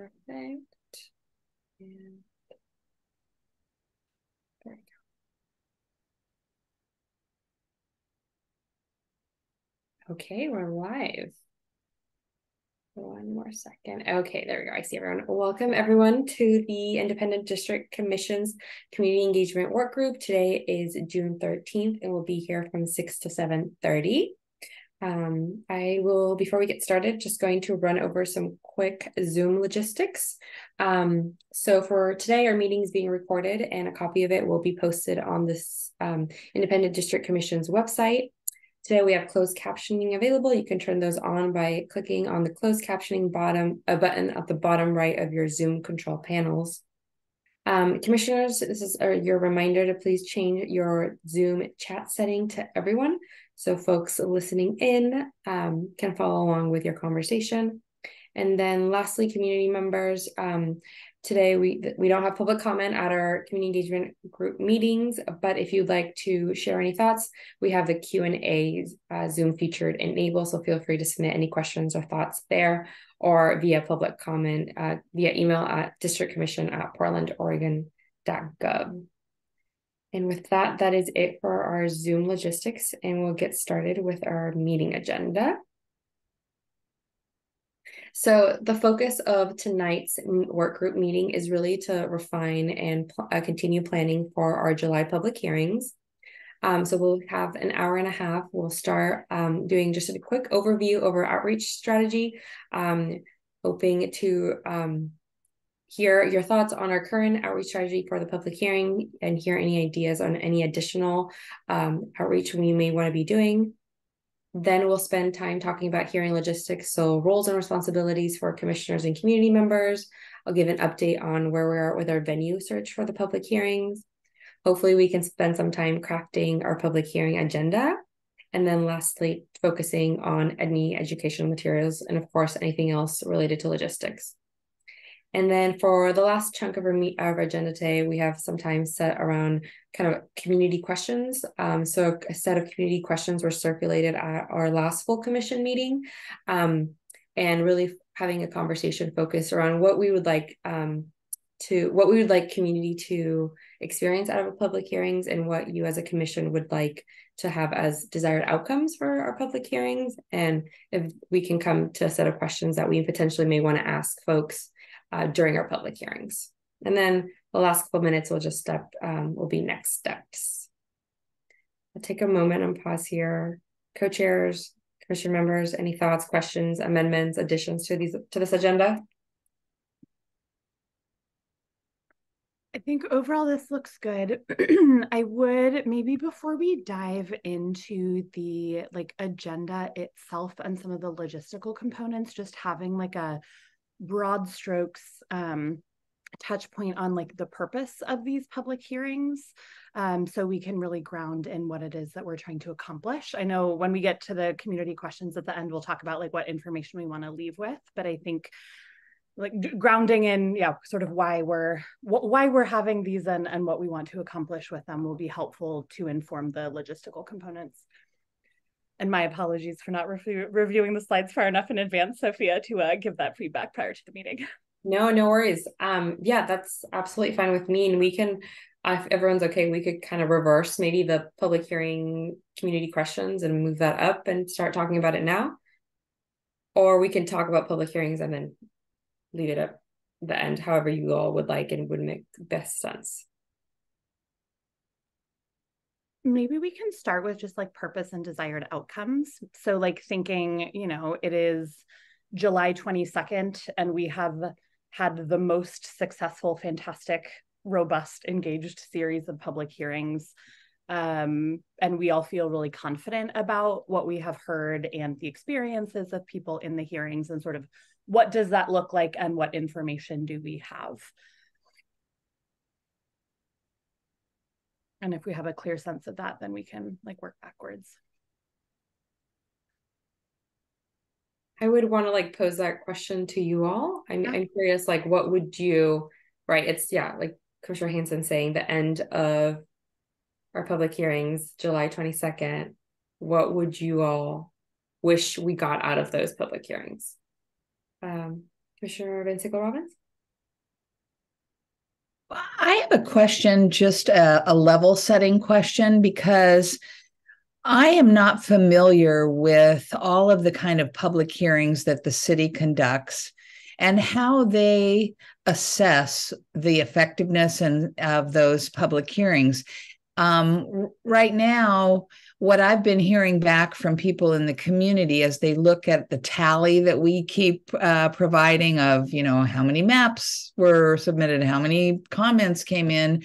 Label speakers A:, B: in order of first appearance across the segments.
A: Perfect. And there we go. Okay, we're live. One more second. Okay, there we go. I see everyone. Welcome everyone to the Independent District Commission's Community Engagement Work Group. Today is June 13th and we'll be here from 6 to 7:30. I will, before we get started, just going to run over some quick Zoom logistics. So for today, our meeting is being recorded and a copy of it will be posted on this Independent District Commission's website. Today we have closed captioning available. You can turn those on by clicking on the closed captioning button at the bottom right of your Zoom control panels. Commissioners, this is your reminder to please change your Zoom chat setting to everyone so folks listening in can follow along with your conversation. And then lastly, community members, today we don't have public comment at our community engagement group meetings, but if you'd like to share any thoughts, we have the Q&A Zoom featured enabled, so feel free to submit any questions or thoughts there or via public comment via email at districtcommission@portlandoregon.gov. And with that, that is it for our Zoom logistics, and we'll get started with our meeting agenda. So the focus of tonight's work group meeting is really to refine and continue planning for our July public hearings. So we'll have an hour and a half. We'll start doing just a quick overview of our outreach strategy, hoping to hear your thoughts on our current outreach strategy for the public hearing and hear any ideas on any additional outreach we may want to be doing. Then we'll spend time talking about hearing logistics, so roles and responsibilities for commissioners and community members. I'll give an update on where we are with our venue search for the public hearings. Hopefully we can spend some time crafting our public hearing agenda. And then lastly, focusing on any educational materials and of course, anything else related to logistics. And then for the last chunk of our agenda today, we have some time set around kind of community questions. So a set of community questions were circulated at our last full commission meeting, and really having a conversation focused around what we would like community to experience out of public hearings and what you as a commission would like to have as desired outcomes for our public hearings. And if we can come to a set of questions that we potentially may want to ask folks during our public hearings. And then the last couple minutes will be next steps. I'll take a moment and pause here. Co-chairs, commission members, any thoughts, questions, amendments, additions to this agenda?
B: I think overall this looks good. I would maybe before we dive into the agenda itself and some of the logistical components, just having a broad strokes touch point on the purpose of these public hearings, so we can really ground in what it is that we're trying to accomplish. I know when we get to the community questions at the end, we'll talk about what information we want to leave with, but I think grounding in sort of why we're having these and what we want to accomplish with them will be helpful to inform the logistical components. And my apologies for not reviewing the slides far enough in advance, Sophia, to give that feedback prior to the meeting.
A: No worries. Yeah, that's absolutely fine with me. And we can, if everyone's okay, we could kind of reverse maybe the public hearing community questions and move that up and start talking about it now. Or we can talk about public hearings and then leave it at the end, however you all would like and would make best sense.
B: Maybe we can start with just purpose and desired outcomes. So thinking, it is July 22nd and we have had the most successful, fantastic, robust, engaged series of public hearings. And we all feel really confident about what we have heard and the experiences of people in the hearings and sort of what does that look like and what information do we have? And if we have a clear sense of that, then we can work backwards.
A: I would want to pose that question to you all. I'm curious, what would you, right? It's Commissioner Hanson saying the end of our public hearings, July 22nd. What would you all wish we got out of those public hearings? Commissioner Vincent Robbins?
C: I have a question, just a level setting question, because I am not familiar with all of the kind of public hearings that the city conducts and how they assess the effectiveness of those public hearings. Right now, what I've been hearing back from people in the community as they look at the tally that we keep providing of, how many maps were submitted, how many comments came in,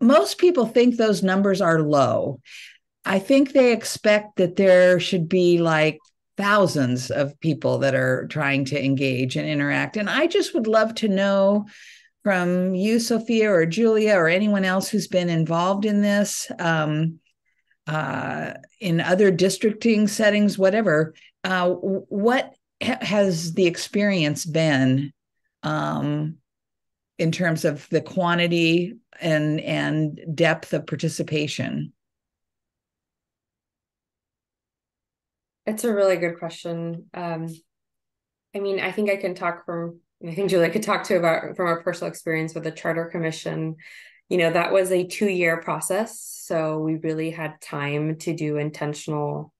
C: most people think those numbers are low. I think they expect that there should be like thousands of people that are trying to engage and interact. And I just would love to know from you, Sophia, or Julia, or anyone else who's been involved in this, in other districting settings, whatever, what has the experience been in terms of the quantity and depth of participation?
A: It's a really good question. I mean, I think Julia could talk to about from our personal experience with the Charter Commission. That was a 2-year process. So we really had time to do intentional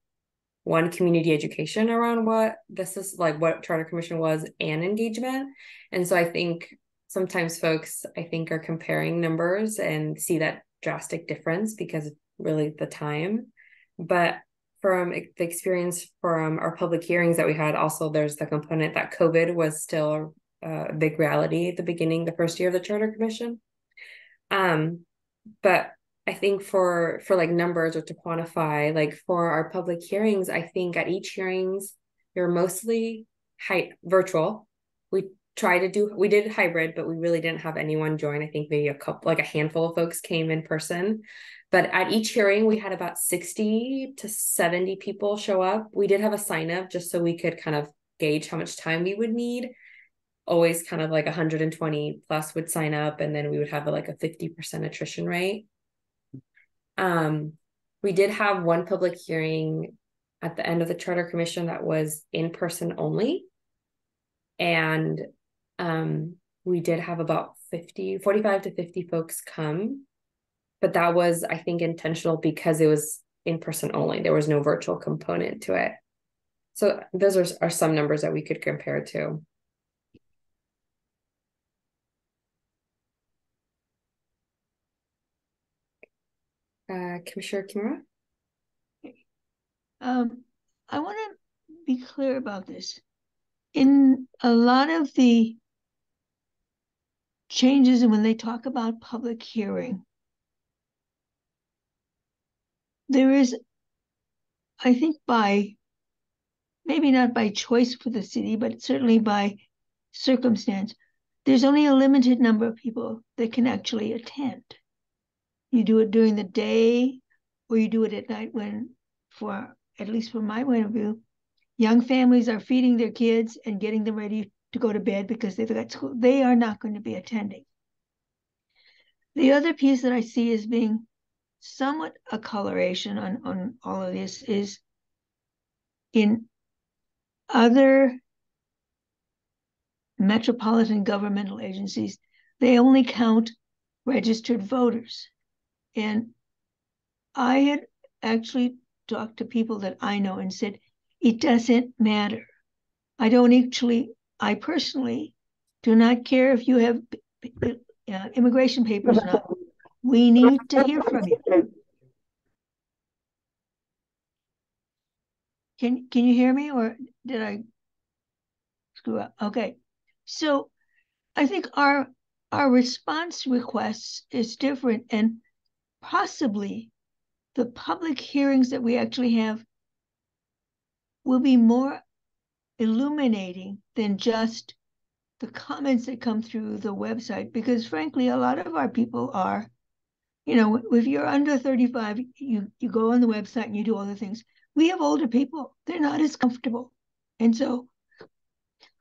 A: community education around what this is like, what Charter Commission was, and engagement. And so I think sometimes folks, are comparing numbers and see that drastic difference because of really the time. But from the experience from our public hearings that we had, also there's the component that COVID was still a big reality at the beginning, the first year of the Charter Commission. But I think for like numbers or to quantify, like for our public hearings, I think at each hearings, they're mostly virtual. We did hybrid, but we really didn't have anyone join. I think maybe a handful of folks came in person. But at each hearing, we had about 60 to 70 people show up. We did have a sign up just so we could kind of gauge how much time we would need. Always kind of like 120 plus would sign up, and then we would have like a 50% attrition rate. We did have one public hearing at the end of the Charter Commission that was in person only. And we did have about 45 to 50 folks come. But that was, I think, intentional because it was in person only. There was no virtual component to it. So those are some numbers that we could compare to. Commissioner Kimura?
D: I want to be clear about this. In a lot of the changes, and when they talk about public hearing, there is, I think, maybe not by choice for the city, but certainly by circumstance, there's only a limited number of people that can actually attend. You do it during the day, or you do it at night when, at least from my point of view, young families are feeding their kids and getting them ready to go to bed because they've got school. They are not going to be attending. The other piece that I see as being somewhat a coloration on all of this is in other metropolitan governmental agencies, they only count registered voters. And I had actually talked to people that I know and said, it doesn't matter. I personally do not care if you have immigration papers or not. We need to hear from you. Can you hear me, or did I screw up? Okay. So I think our response requests is different, and possibly the public hearings that we actually have will be more illuminating than just the comments that come through the website, because frankly, a lot of our people are, if you're under 35, you go on the website and you do all the things. We have older people, they're not as comfortable. And so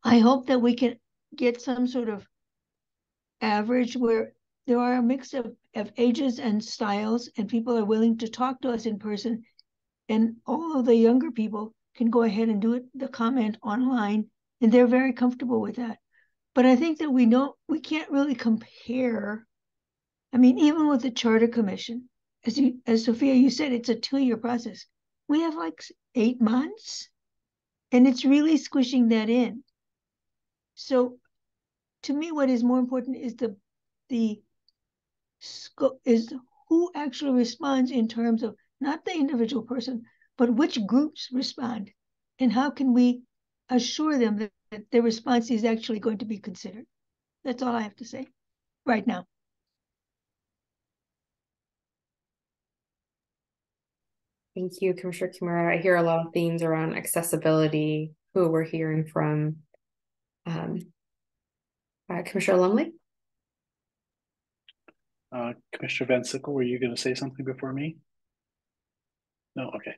D: I hope that we can get some sort of average where there are a mix of ages and styles, and people are willing to talk to us in person. And all of the younger people can go ahead and do the comment online and they're very comfortable with that. But I think that we can't really compare. I mean, even with the Charter Commission, as Sophia, you said, it's a 2-year process. We have like 8 months, and it's really squishing that in. So to me, what is more important is the scope, is who actually responds in terms of not the individual person, but which groups respond, and how can we assure them that their response is actually going to be considered. That's all I have to say right now.
A: Thank you, Commissioner Kimura. I hear a lot of themes around accessibility, who we're hearing from. Commissioner Lumley?
E: Commissioner Van Sickle, were you going to say something before me? No? Okay.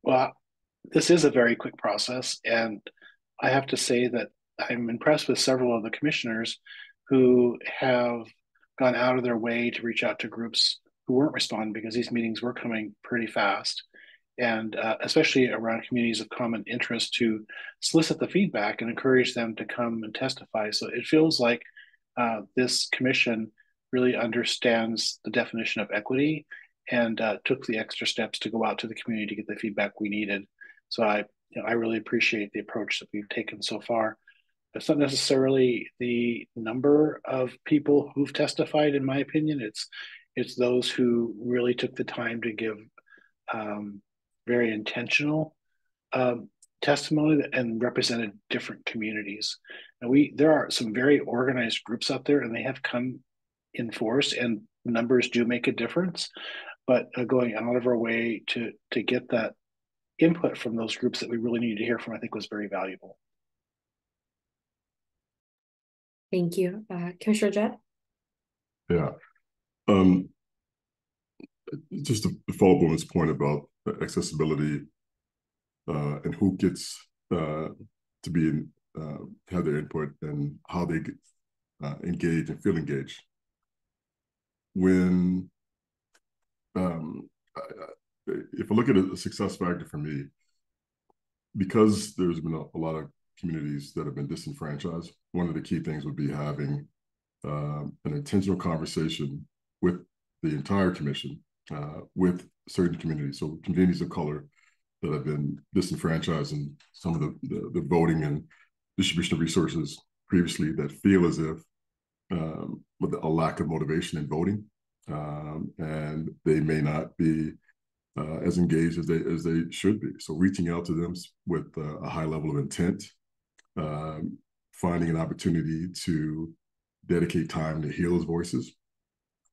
E: Well, this is a very quick process, and I have to say that I'm impressed with several of the commissioners who have gone out of their way to reach out to groups who weren't responding, because these meetings were coming pretty fast, and especially around communities of common interest, to solicit the feedback and encourage them to come and testify. So it feels like this commission really understands the definition of equity and took the extra steps to go out to the community to get the feedback we needed. So I really appreciate the approach that we've taken so far. It's not necessarily the number of people who've testified, in my opinion. It's those who really took the time to give very intentional testimony and represented different communities. And there are some very organized groups out there, and they have come in force, and numbers do make a difference. But going out of our way to get that input from those groups that we really needed to hear from, I think was very valuable.
A: Thank you. Commissioner Jett?
F: Yeah. Just to follow up on this point about accessibility and who gets to be have their input and how they get engaged and feel engaged. When if I look at a success factor for me, because there's been a lot of communities that have been disenfranchised, one of the key things would be having an intentional conversation with the entire commission, with certain communities. So communities of color that have been disenfranchised in some of the voting and distribution of resources previously, that feel as if with a lack of motivation in voting, and they may not be as engaged as they should be. So reaching out to them with a high level of intent, finding an opportunity to dedicate time to hear those voices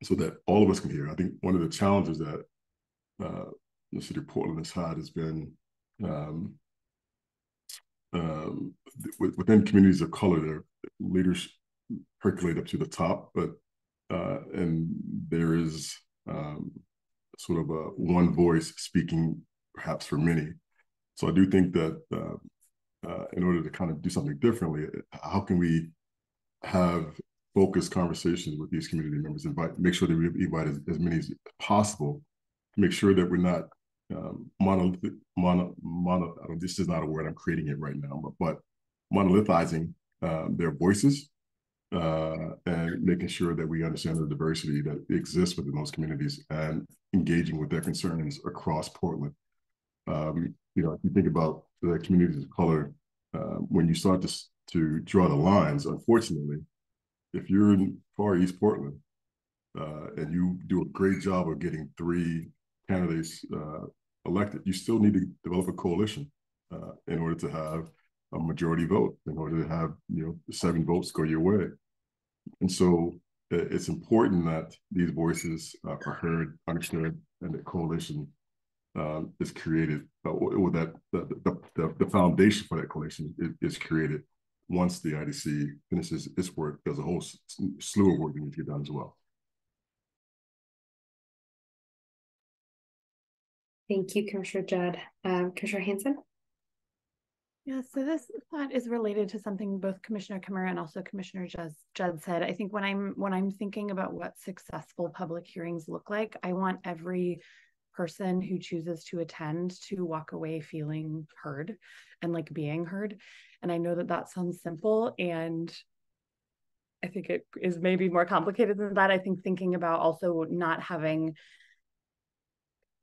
F: so that all of us can hear. I think one of the challenges that the city of Portland has had has been within communities of color, their leaders percolate up to the top, but and there is sort of a one voice speaking perhaps for many. So I do think that in order to kind of do something differently, how can we have focused conversations with these community members, make sure that we invite as many as possible, to make sure that we're not this is not a word, I'm creating it right now, but monolithizing their voices, and making sure that we understand the diversity that exists within those communities and engaging with their concerns across Portland. If you think about the communities of color, when you start to draw the lines, unfortunately, if you're in far East Portland and you do a great job of getting 3 candidates elected, you still need to develop a coalition in order to have a majority vote, in order to have 7 votes go your way. And so it's important that these voices are heard, understood, and the coalition is created, or that the foundation for that coalition is created once the IDC finishes its work. There's a whole slew of work that needs to get done as well.
A: Thank you, Commissioner Judd. Commissioner Hanson?
B: Yeah, so this thought is related to something both Commissioner Kimura and also Commissioner Judd said. I think when I'm thinking about what successful public hearings look like, I want every person who chooses to attend to walk away feeling heard and like being heard. And I know that that sounds simple, and I think it is maybe more complicated than that. I think thinking about also not having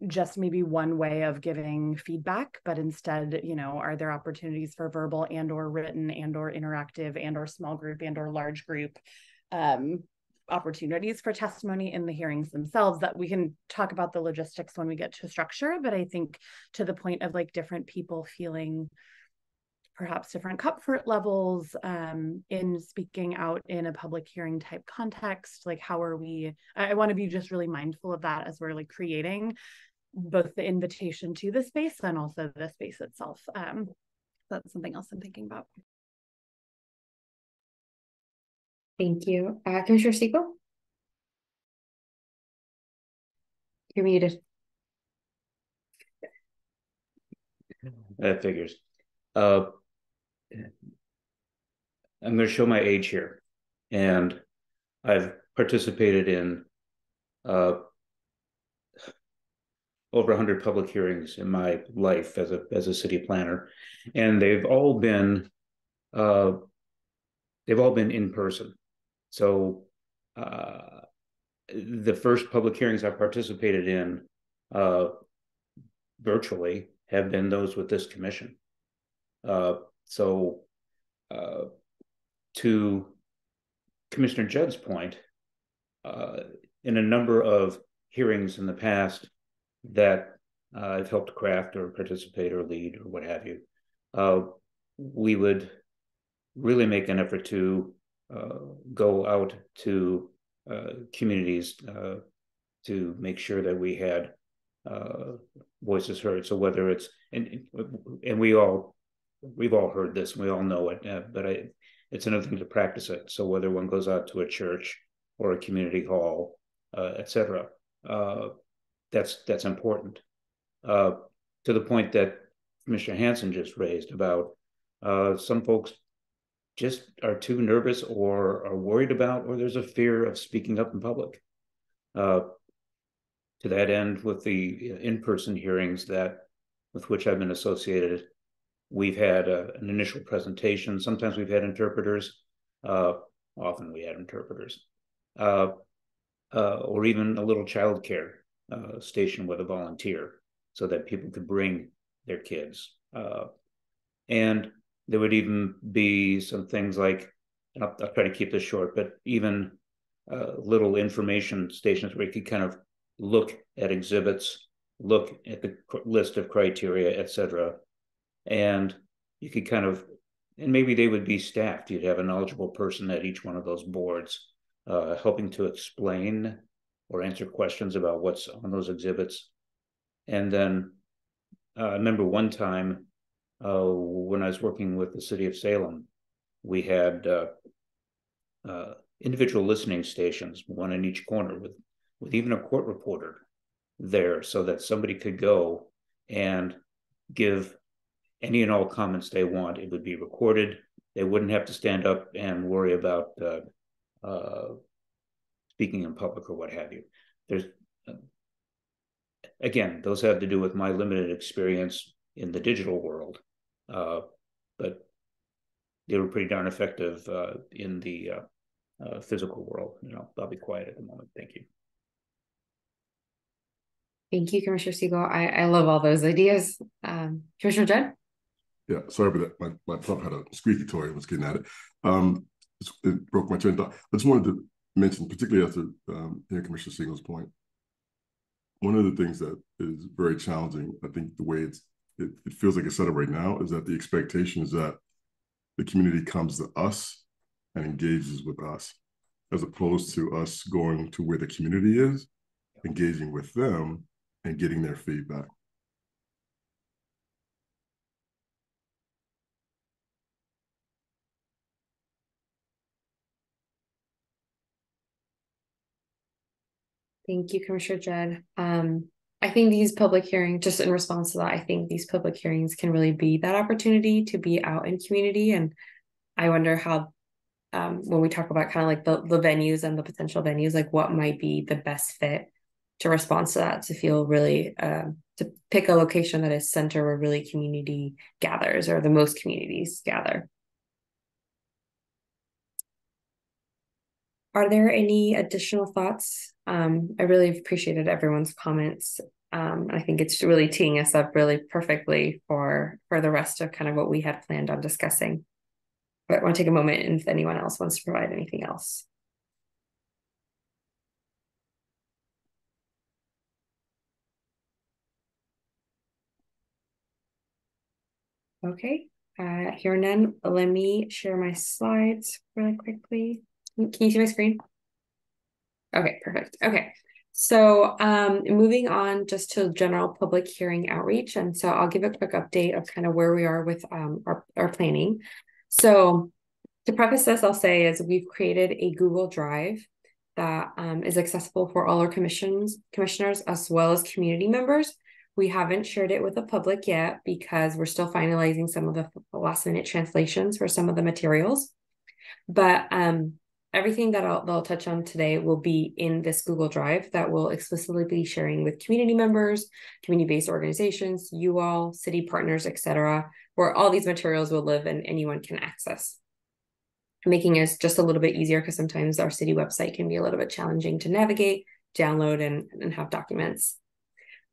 B: just maybe one way of giving feedback, but instead, are there opportunities for verbal and or written and or interactive and or small group and or large group opportunities for testimony in the hearings themselves, that we can talk about the logistics when we get to structure. But I think to the point of like different people feeling perhaps different comfort levels in speaking out in a public hearing type context, like I want to be just really mindful of that as we're like creating both the invitation to the space and also the space itself. That's something else I'm thinking about.
A: Thank you. Commissioner Siegel? You're muted.
G: That figures. I'm going to show my age here, and I've participated in over 100 public hearings in my life as a city planner, and they've all been in person. So the first public hearings I participated in virtually have been those with this commission. So to Commissioner Judd's point, in a number of hearings in the past that I've helped craft or participate or lead or what have you, we would really make an effort to go out to communities to make sure that we had voices heard. So whether it's, and we've all heard this, we all know it, but it's another thing to practice it. So whether one goes out to a church or a community hall, etc., that's important. To the point that Commissioner Hanson just raised about some folks just are too nervous or are worried about, or there's a fear of speaking up in public. To that end, with the in-person hearings with which I've been associated, we've had an initial presentation. Sometimes we've had interpreters. Often we had interpreters. Or even a little childcare station with a volunteer so that people could bring their kids. And there would even be some things like, and I'll try to keep this short, but even little information stations where you could kind of look at exhibits, look at the list of criteria, etc. And you could kind of, and maybe they would be staffed. You'd have a knowledgeable person at each one of those boards helping to explain or answer questions about what's on those exhibits. And then I remember one time when I was working with the city of Salem, we had individual listening stations, one in each corner with even a court reporter there, so that somebody could go and give any and all comments they want. It would be recorded. They wouldn't have to stand up and worry about speaking in public or what have you. There's again, those have to do with my limited experience in the digital world, but they were pretty darn effective in the physical world. I'll be quiet at the moment. Thank you.
A: Thank you, Commissioner Siegel. I love all those ideas. Commissioner Judd?
F: Yeah, sorry about that. My pump had a squeaky toy. I was getting at it. It broke my train of thought. I just wanted to mention, particularly after hearing Commissioner Siegel's point, one of the things that is very challenging, I think the way it feels like it's set up right now, is that the expectation is that the community comes to us and engages with us, as opposed to us going to where the community is, engaging with them and getting their feedback.
A: Thank you, Commissioner Judd. I think these public hearings, just in response to that, I think these public hearings can really be that opportunity to be out in community. And I wonder how, when we talk about kind of like the venues and the potential venues, like what might be the best fit respond to that, to feel really to pick a location that is center where really community gathers, or the most communities gather. Are there any additional thoughts? I really appreciated everyone's comments. I think it's really teeing us up really perfectly for the rest of kind of what we had planned on discussing. But I want to take a moment, and if anyone else wants to provide anything else. Okay, here none. Let me share my slides really quickly. Can you see my screen? Okay, perfect. Okay, so moving on just to general public hearing outreach. And so I'll give a quick update of kind of where we are with our planning. So to preface this, I'll say is we've created a Google Drive that is accessible for all our commissioners, as well as community members. We haven't shared it with the public yet because we're still finalizing some of the last minute translations for some of the materials. But everything that they'll touch on today will be in this Google Drive that will explicitly be sharing with community members, community-based organizations, you all, city partners, etc., where all these materials will live and anyone can access, making it just a little bit easier because sometimes our city website can be a little bit challenging to navigate, download, and have documents.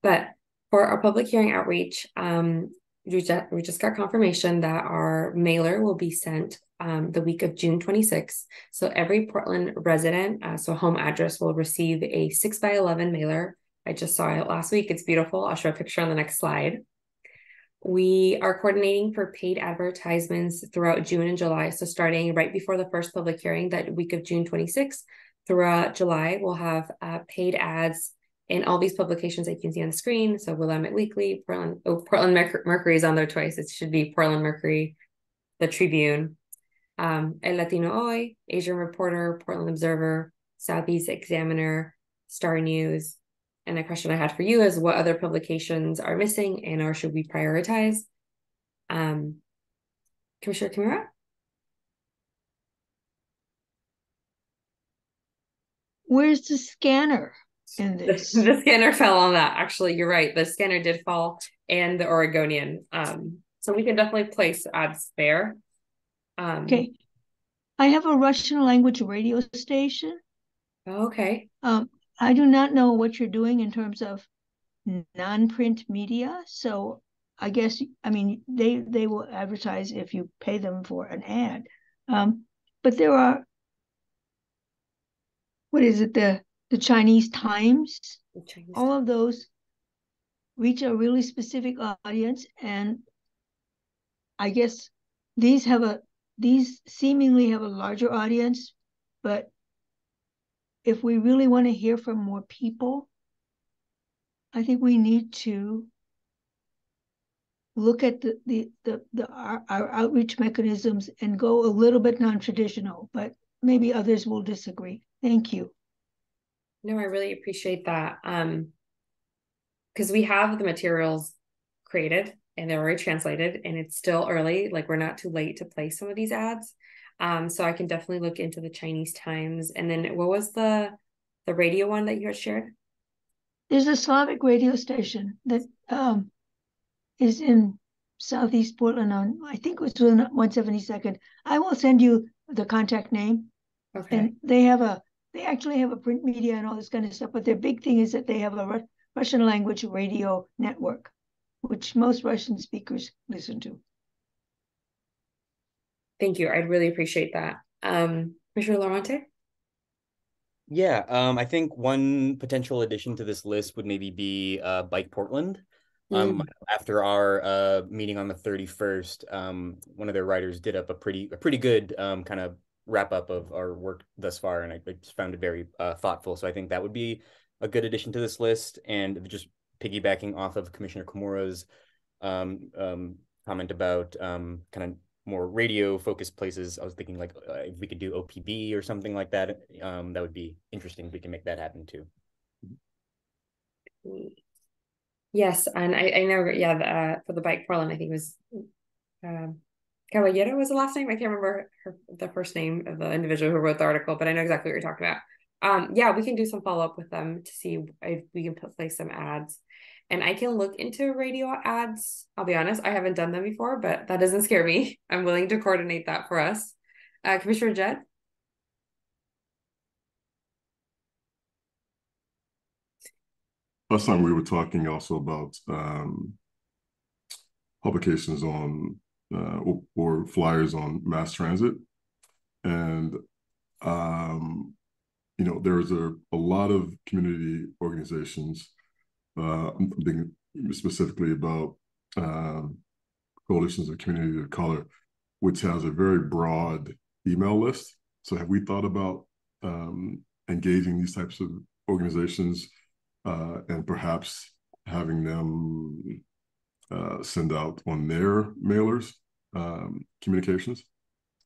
A: But for our public hearing outreach, we just got confirmation that our mailer will be sent the week of June 26th. So every Portland resident, so home address, will receive a 6x11 mailer. I just saw it last week. It's beautiful. I'll show a picture on the next slide. We are coordinating for paid advertisements throughout June and July. So starting right before the first public hearing, that week of June 26th, throughout July, we'll have paid ads in all these publications that you can see on the screen. So Willamette Weekly, Portland Mercury is on there twice. It should be Portland Mercury, the Tribune, El Latino Hoy, Asian Reporter, Portland Observer, Southeast Examiner, Star News. And a question I had for you is what other publications are missing and or should we prioritize? Commissioner Kimura?
D: Where's the scanner in this?
A: The scanner fell on that. Actually, you're right. The scanner did fall, and the Oregonian. So we can definitely place ads there.
D: Okay. I have a Russian language radio station.
A: Okay.
D: I do not know what you're doing in terms of non-print media. So I guess, I mean, they will advertise if you pay them for an ad. But there are, what is it, the Chinese Times? All of those reach a really specific audience. And I guess these seemingly have a larger audience, but if we really want to hear from more people, I think we need to look at our outreach mechanisms and go a little bit non-traditional, but maybe others will disagree. Thank you.
A: No, I really appreciate that. Because we have the materials created and they're already translated and it's still early. Like we're not too late to play some of these ads. So I can definitely look into the Chinese Times. And then what was the radio one that you had shared?
D: There's a Slavic radio station that is in Southeast Portland on, I think it was 172nd. I will send you the contact name.
A: Okay.
D: And they actually have a print media and all this kind of stuff, but their big thing is that they have a Russian language radio network, which most Russian speakers listen to.
A: Thank you. I really appreciate that. Commissioner Laurente?
H: Yeah, I think one potential addition to this list would maybe be Bike Portland. After our meeting on the 31st, one of their writers did up a pretty good kind of wrap up of our work thus far, and I just found it very thoughtful. So I think that would be a good addition to this list. And just piggybacking off of Commissioner Kimura's comment about kind of more radio focused places, I was thinking like if we could do OPB or something like that, that would be interesting. We can make that happen too.
A: Yes, and I know, yeah, for the Bike Portland, I think it was Caballero was the last name. I can't remember the first name of the individual who wrote the article, but I know exactly what you're talking about. Yeah, we can do some follow-up with them to see if we can place some ads. And I can look into radio ads. I'll be honest, I haven't done them before, but that doesn't scare me. I'm willing to coordinate that for us. Commissioner Jett?
F: Last time we were talking also about publications on or flyers on mass transit. And, there's a lot of community organizations. I'm thinking specifically about coalitions of community of color, which has a very broad email list. So have we thought about engaging these types of organizations and perhaps having them send out on their mailers communications?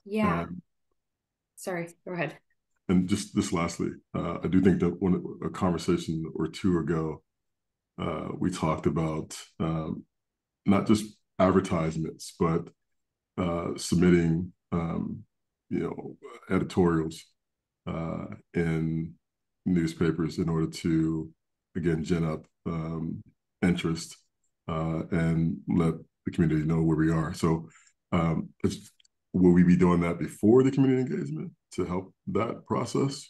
A: Yeah. Sorry, go ahead.
F: And just this lastly, I do think that a conversation or two ago, we talked about not just advertisements, but submitting, editorials in newspapers in order to, again, gin up interest and let the community know where we are. So will we be doing that before the community engagement to help that process?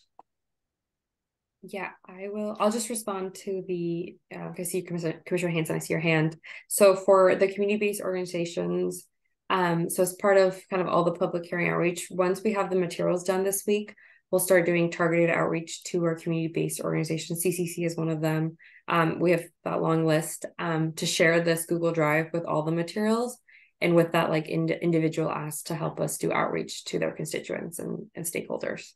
A: Yeah, I will. I'll just respond to the, I see Commissioner Hanson, I see your hand. So for the community-based organizations, so as part of kind of all the public hearing outreach, once we have the materials done this week, we'll start doing targeted outreach to our community-based organizations. CCC is one of them. We have that long list to share this Google Drive with all the materials. And with that, like individual asks to help us do outreach to their constituents and stakeholders.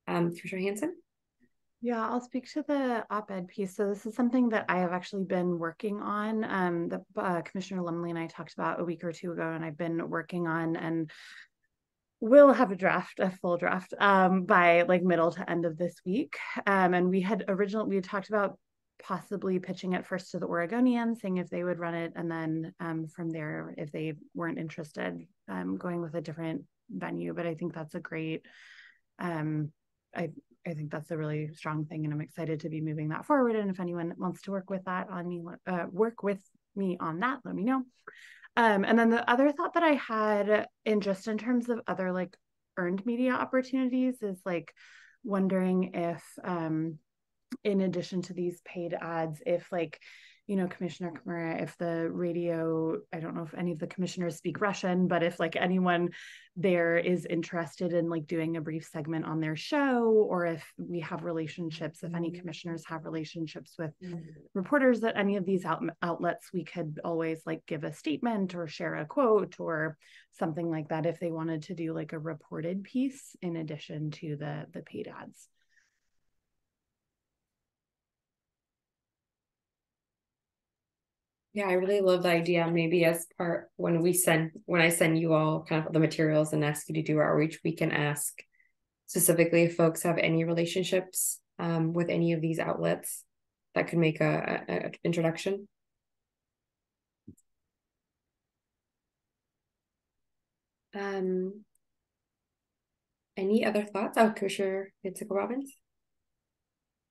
A: Commissioner Hanson?
B: Yeah, I'll speak to the op-ed piece. So this is something that I have actually been working on. Commissioner Lumley and I talked about a week or two ago, and I've been working on, and we'll have a full draft by like middle to end of this week. And we had talked about possibly pitching it first to the Oregonians, seeing if they would run it, and then from there, if they weren't interested, going with a different venue. But I think that's a great, I think that's a really strong thing, and I'm excited to be moving that forward. And if anyone wants to work with me on that, let me know. And then the other thought that I had in terms of other like earned media opportunities is like wondering if in addition to these paid ads, if like, Commissioner Kimura, if the radio, I don't know if any of the commissioners speak Russian, but if like anyone there is interested in like doing a brief segment on their show, or if we have relationships, if any commissioners have relationships with reporters at any of these outlets, we could always like give a statement or share a quote or something like that if they wanted to do like a reported piece in addition to the paid ads.
A: Yeah, I really love the idea. Maybe as part when I send you all kind of the materials and ask you to do outreach, we can ask specifically if folks have any relationships with any of these outlets that could make a introduction. Any other thoughts? Oh, Commissioner Nancy Robbins.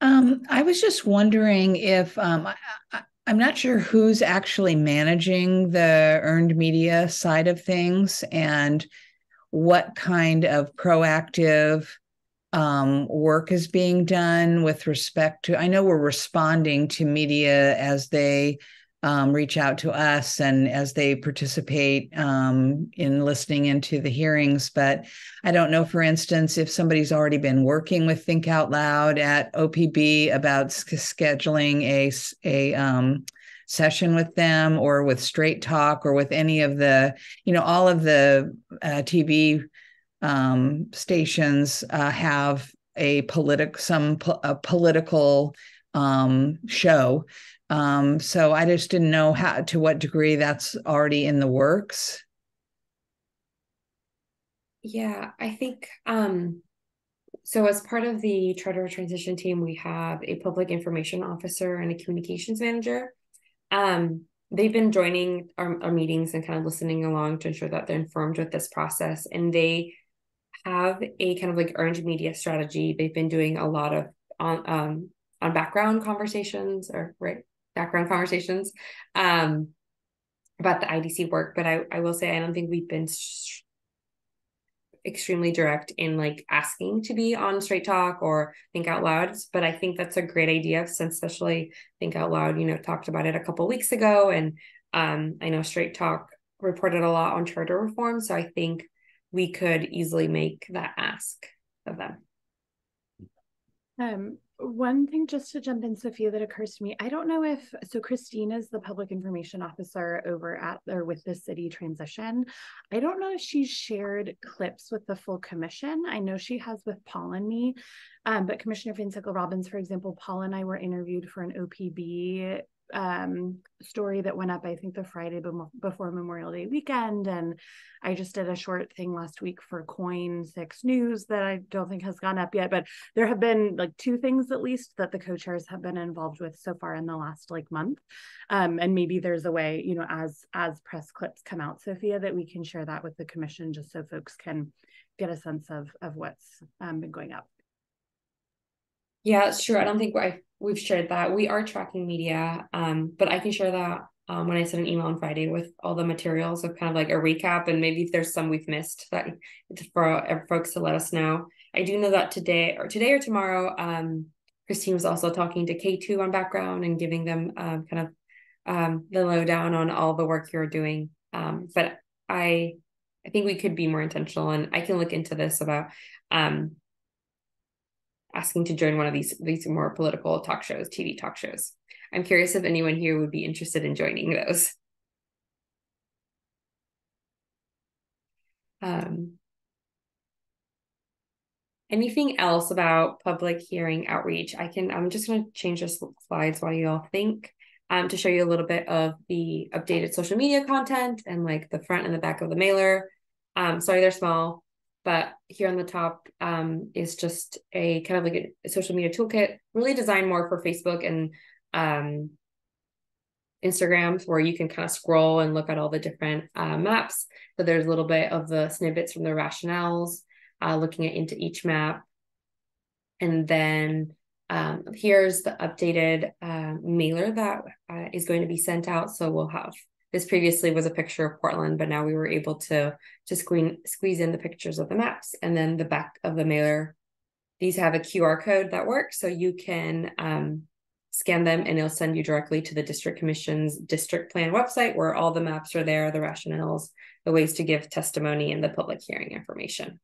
C: I was just wondering if I'm not sure who's actually managing the earned media side of things and what kind of proactive work is being done with respect to, I know we're responding to media as they reach out to us and as they participate in listening into the hearings. But I don't know, for instance, if somebody's already been working with Think Out Loud at OPB about scheduling a session with them, or with Straight Talk, or with any of the, all of the TV stations have a political show. So I just didn't know to what degree that's already in the works.
A: Yeah, I think so as part of the charter transition team, we have a public information officer and a communications manager. They've been joining our meetings and kind of listening along to ensure that they're informed with this process. And they have a kind of like earned media strategy. They've been doing a lot of on background conversations about the IDC work, but I will say I don't think we've been extremely direct in like asking to be on Straight Talk or Think Out Loud, but I think that's a great idea, since especially Think Out Loud, talked about it a couple of weeks ago, and I know Straight Talk reported a lot on charter reform, so I think we could easily make that ask of them.
B: One thing just to jump in, Sophia, that occurs to me, I don't know if, so Christine is the public information officer over at or with the city transition. I don't know if she's shared clips with the full commission. I know she has with Paul and me, but Commissioner Van Sickle Robbins, for example, Paul and I were interviewed for an OPB story that went up, I think, the Friday before Memorial Day weekend, and I just did a short thing last week for Coin 6 News that I don't think has gone up yet, but there have been like 2 things at least that the co-chairs have been involved with so far in the last like month, and maybe there's a way, as press clips come out, Sophia, that we can share that with the commission just so folks can get a sense of what's been going up.
A: Yeah, it's true. I don't think we've shared that. We are tracking media, but I can share that when I send an email on Friday with all the materials of kind of like a recap, and maybe if there's some we've missed, that for folks to let us know. I do know that today or tomorrow, Christine was also talking to K2 on background and giving them kind of the lowdown on all the work you're doing. But I think we could be more intentional, and I can look into this about asking to join one of these more political talk shows, TV talk shows. I'm curious if anyone here would be interested in joining those. Anything else about public hearing outreach? I'm just going to change the slides while you all think, to show you a little bit of the updated social media content and like the front and the back of the mailer. Sorry, they're small, but here on the top is just a kind of like a social media toolkit, really designed more for Facebook and Instagrams, where you can kind of scroll and look at all the different maps. So there's a little bit of the snippets from the rationales, looking into each map. And then here's the updated mailer that is going to be sent out. So we'll have, this previously was a picture of Portland, but now we were able to just squeeze in the pictures of the maps. And then the back of the mailer, these have a QR code that works. So you can scan them and it'll send you directly to the district commission's district plan website, where all the maps are there, the rationales, the ways to give testimony, and the public hearing information.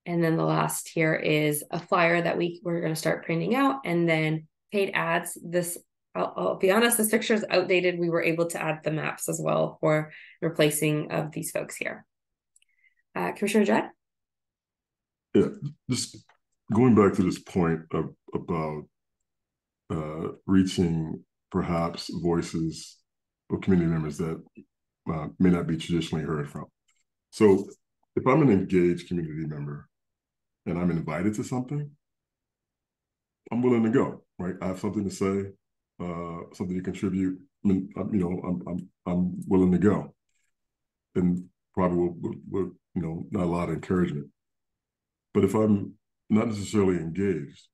A: And then the last here is a flyer that we're going to start printing out, and then paid ads. This, I'll be honest, this picture is outdated. We were able to add the maps as well for replacing of these folks here. Commissioner Judd?
F: Yeah, just going back to this point about reaching perhaps voices of community members that may not be traditionally heard from. So if I'm an engaged community member and I'm invited to something, I'm willing to go, right? I have something to say, something to contribute. I mean, I'm willing to go, and probably will not a lot of encouragement. But if I'm not necessarily engaged,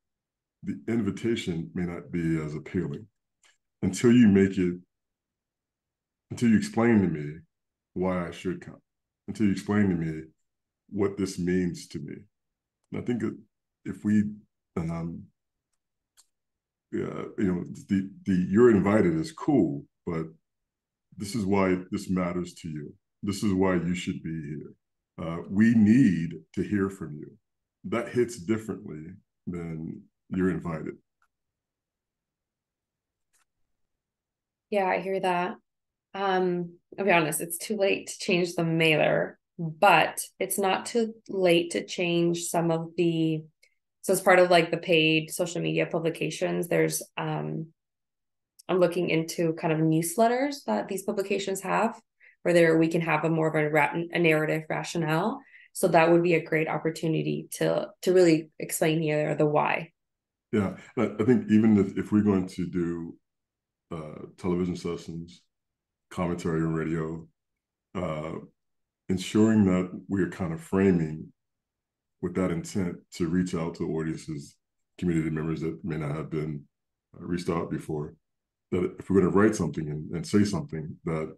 F: the invitation may not be as appealing until you explain to me why I should come, until you explain to me what this means to me. And I think that if we, you're invited is cool, but this is why this matters to you. This is why you should be here. We need to hear from you. That hits differently than you're invited.
A: Yeah, I hear that. I'll be honest, it's too late to change the mailer, but it's not too late to change some of the, so as part of like the paid social media publications, there's I'm looking into kind of newsletters that these publications have, where we can have a more of a narrative rationale. So that would be a great opportunity to really explain here the why.
F: Yeah, I think even if we're going to do television sessions, commentary on radio, ensuring that we're kind of framing with that intent to reach out to audiences, community members that may not have been reached out before, that if we're going to write something and say something, that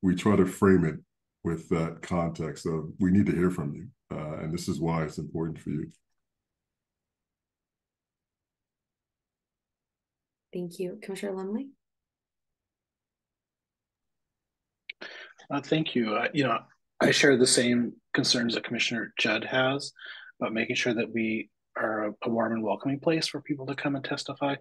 F: we try to frame it with that context of we need to hear from you, and this is why it's important for you.
A: Thank you. Commissioner Lumley?
E: Thank you. I share the same concerns that Commissioner Judd has about making sure that we are a warm and welcoming place for people to come and testify.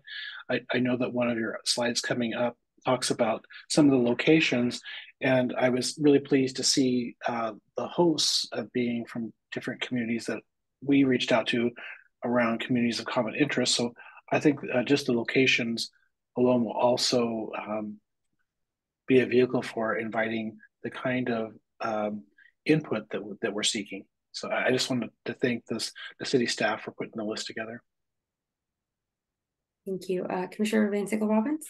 E: I know that one of your slides coming up talks about some of the locations, and I was really pleased to see the hosts being from different communities that we reached out to around communities of common interest. So I think just the locations alone will also be a vehicle for inviting the kind of input that we're seeking. So I just wanted to thank the city staff for putting the list together.
A: Thank you. Commissioner Van Sickle Robbins?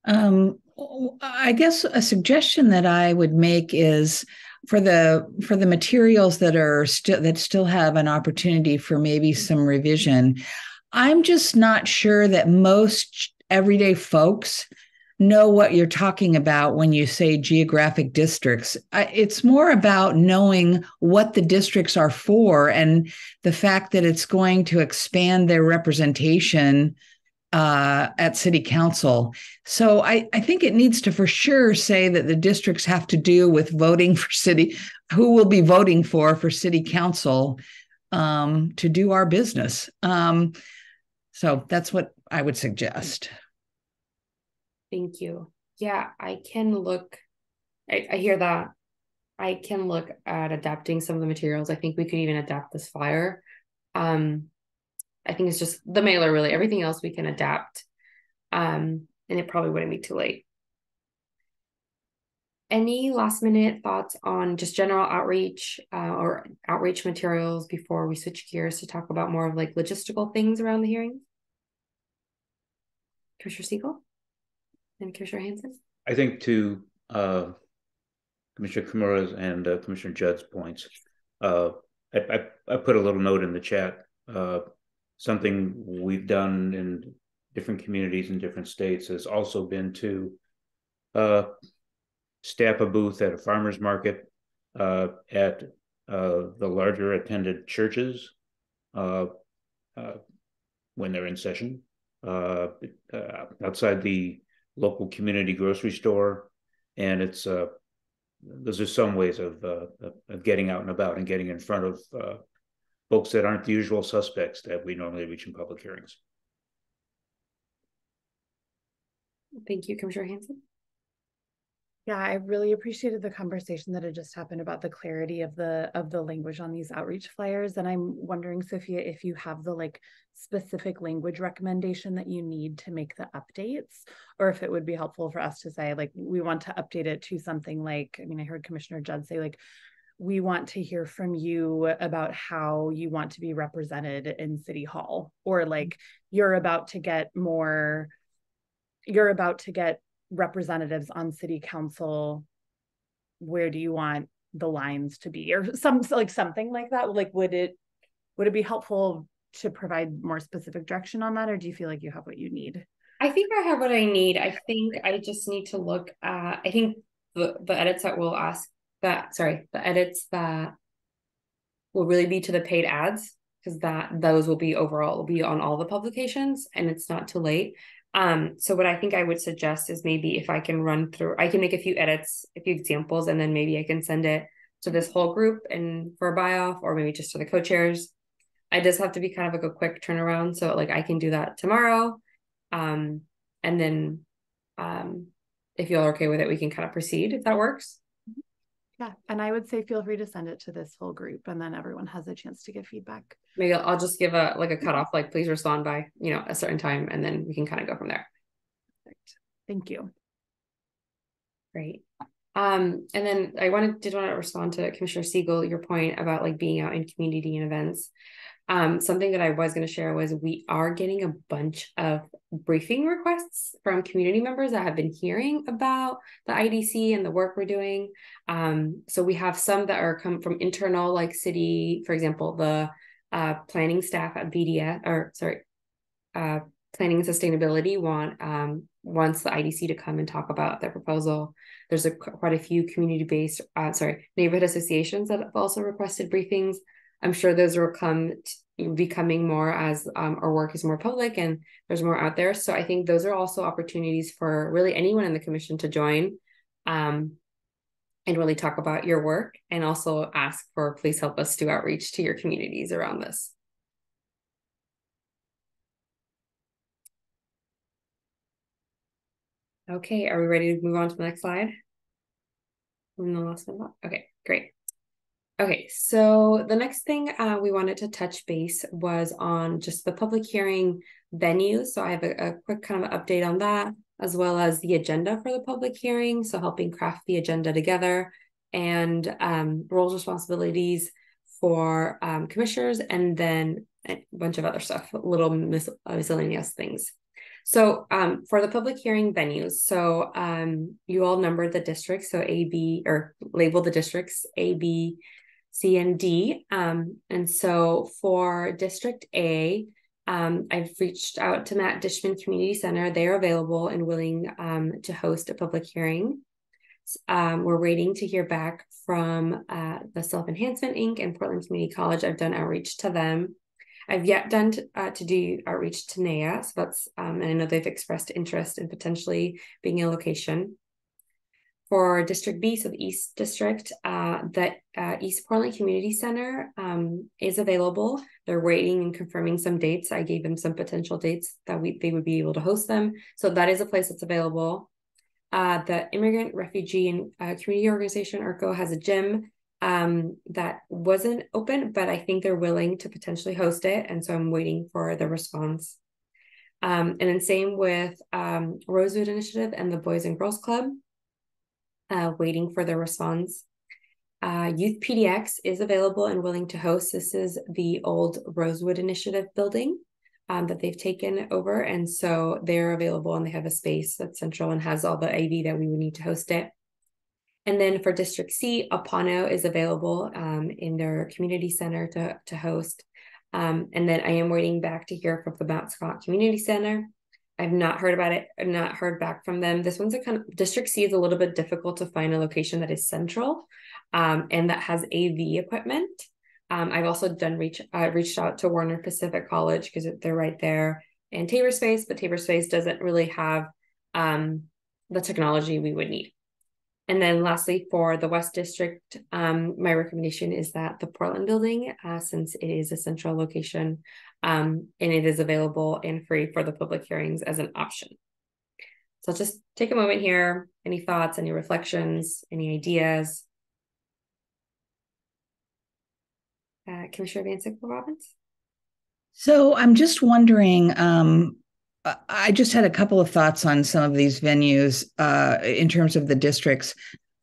C: I guess a suggestion that I would make is for the materials that still have an opportunity for maybe some revision. I'm just not sure that most everyday folks know what you're talking about when you say geographic districts. It's more about knowing what the districts are for and the fact that it's going to expand their representation at city council. So I think it needs to for sure say that the districts have to do with voting for who will be voting for city council to do our business. So that's what I would suggest.
A: Thank you. Yeah, I can look, I hear that. I can look at adapting some of the materials. I think we could even adapt this flyer. I think it's just the mailer, really. Everything else we can adapt. And it probably wouldn't be too late. Any last minute thoughts on just general outreach or outreach materials before we switch gears to talk about more of like logistical things around the hearings? Commissioner Siegel and Commissioner Hanson?
G: I think to Commissioner Kimura's and Commissioner Judd's points, I put a little note in the chat. Something we've done in different communities in different states has also been to staff a booth at a farmer's market, at the larger attended churches when they're in session, outside the local community grocery store. And it's those are some ways of getting out and about and getting in front of folks that aren't the usual suspects that we normally reach in public hearings.
A: Thank you, Commissioner Hanson.
B: Yeah, I really appreciated the conversation that had just happened about the clarity of the language on these outreach flyers. And I'm wondering, Sophia, if you have the like specific language recommendation that you need to make the updates, or if it would be helpful for us to say, like, we want to update it to something like, I mean, I heard Commissioner Judd say, like, we want to hear from you about how you want to be represented in City Hall, or like you're about to get representatives on City Council. Where do you want the lines to be, or something like that? Like, would it be helpful to provide more specific direction on that, or do you feel like you have what you need?
A: I think I have what I need. I think I just need to look at, I think the edits that we'll ask the edits that will really be to the paid ads, because those will be on all the publications, and it's not too late. So what I think I would suggest is maybe if I can I can make a few edits, a few examples, and then maybe I can send it to this whole group and for a buy off, or maybe just to the co-chairs. I just have to be kind of like a quick turnaround. So like I can do that tomorrow. And then if y'all are okay with it, we can kind of proceed if that works.
B: Yeah, and I would say feel free to send it to this whole group, and then everyone has a chance to give feedback.
A: Maybe I'll just give a cutoff, like please respond by a certain time, and then we can kind of go from there.
B: Perfect. Thank you.
A: Great. And then I did want to respond to Commissioner Siegel, your point about like being out in community and events. Something that I was going to share was we are getting a bunch of briefing requests from community members that have been hearing about the IDC and the work we're doing. So we have some that are come from internal, like city, for example, the planning staff at BDS, planning and sustainability wants the IDC to come and talk about their proposal. There's quite a few community-based, neighborhood associations that have also requested briefings. I'm sure those will be coming more as our work is more public and there's more out there. So I think those are also opportunities for really anyone in the commission to join and really talk about your work, and also ask for, please help us do outreach to your communities around this. Okay, are we ready to move on to the next slide? Okay, great. Okay, so the next thing we wanted to touch base was on just the public hearing venues. So I have a quick kind of update on that, as well as the agenda for the public hearing. So helping craft the agenda together, and roles, responsibilities for commissioners, and then a bunch of other stuff, little miscellaneous things. So for the public hearing venues, so you all numbered the districts, so A, B, or label the districts A, B, C, and D. And so for District A, I've reached out to Matt Dishman Community Center. They're available and willing to host a public hearing. We're waiting to hear back from the Self-Enhancement Inc. and Portland Community College. I've done outreach to them. I've yet done to do outreach to NAIA, so that's, and I know they've expressed interest in potentially being a location. For District B, so the East District, the East Portland Community Center is available. They're waiting and confirming some dates. I gave them some potential dates that they would be able to host them. So that is a place that's available. The Immigrant, Refugee, and Community Organization, IRCO, has a gym that wasn't open, but I think they're willing to potentially host it. And so I'm waiting for the response. And then same with Rosewood Initiative and the Boys and Girls Club, waiting for the response. Youth PDX is available and willing to host. This is the old Rosewood Initiative building that they've taken over. And so they're available, and they have a space that's central and has all the AV that we would need to host it. And then for District C, Apano is available in their community center to host. And then I am waiting back to hear from the Mount Scott Community Center. I've not heard about it. I've not heard back from them. This one's District C is a little bit difficult to find a location that is central and that has AV equipment. I've also reached out to Warner Pacific College because they're right there, and Tabor Space, but Tabor Space doesn't really have the technology we would need. And then lastly, for the West District, my recommendation is that the Portland building, since it is a central location, and it is available and free for the public hearings as an option. So I'll just take a moment here. Any thoughts, any reflections, any ideas? Commissioner Van Sickle-Robbins?
C: So I'm just wondering, I just had a couple of thoughts on some of these venues in terms of the districts.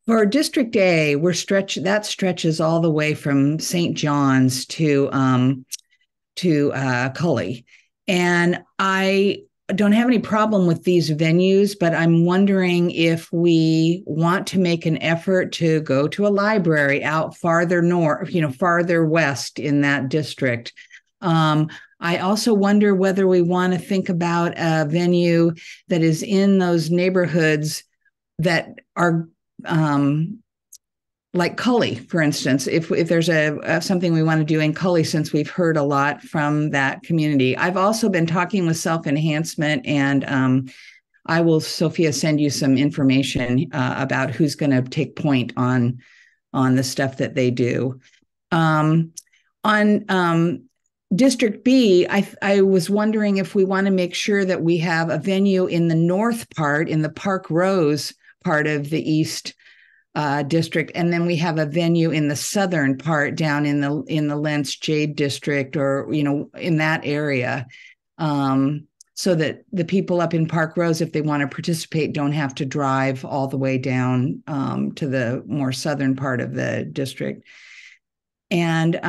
C: For District A, that stretches all the way from St. John's to Cully. And I don't have any problem with these venues, but I'm wondering if we want to make an effort to go to a library out farther north, farther west in that district. I also wonder whether we want to think about a venue that is in those neighborhoods that are like Cully, for instance, if there's something we want to do in Cully, since we've heard a lot from that community. I've also been talking with Self-Enhancement, and I will, Sophia, send you some information about who's going to take point on the stuff that they do. On District B, I was wondering if we want to make sure that we have a venue in the north part, in the Park Rose part of the East District, and then we have a venue in the southern part down in the Lentz Jade District, or in that area, so that the people up in Park Rose, if they want to participate, don't have to drive all the way down to the more southern part of the district. And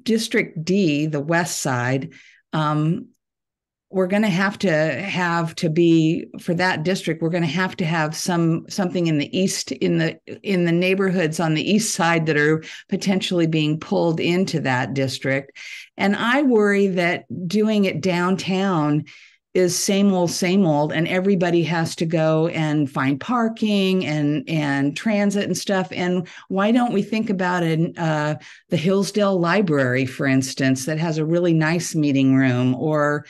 C: District D, the west side, we're going to have to be for that district. We're going to have something in the east, in the neighborhoods on the east side that are potentially being pulled into that district. And I worry that doing it downtown is same old, and everybody has to go and find parking and transit and stuff. And why don't we think about it? The Hillsdale Library, for instance, that has a really nice meeting room, or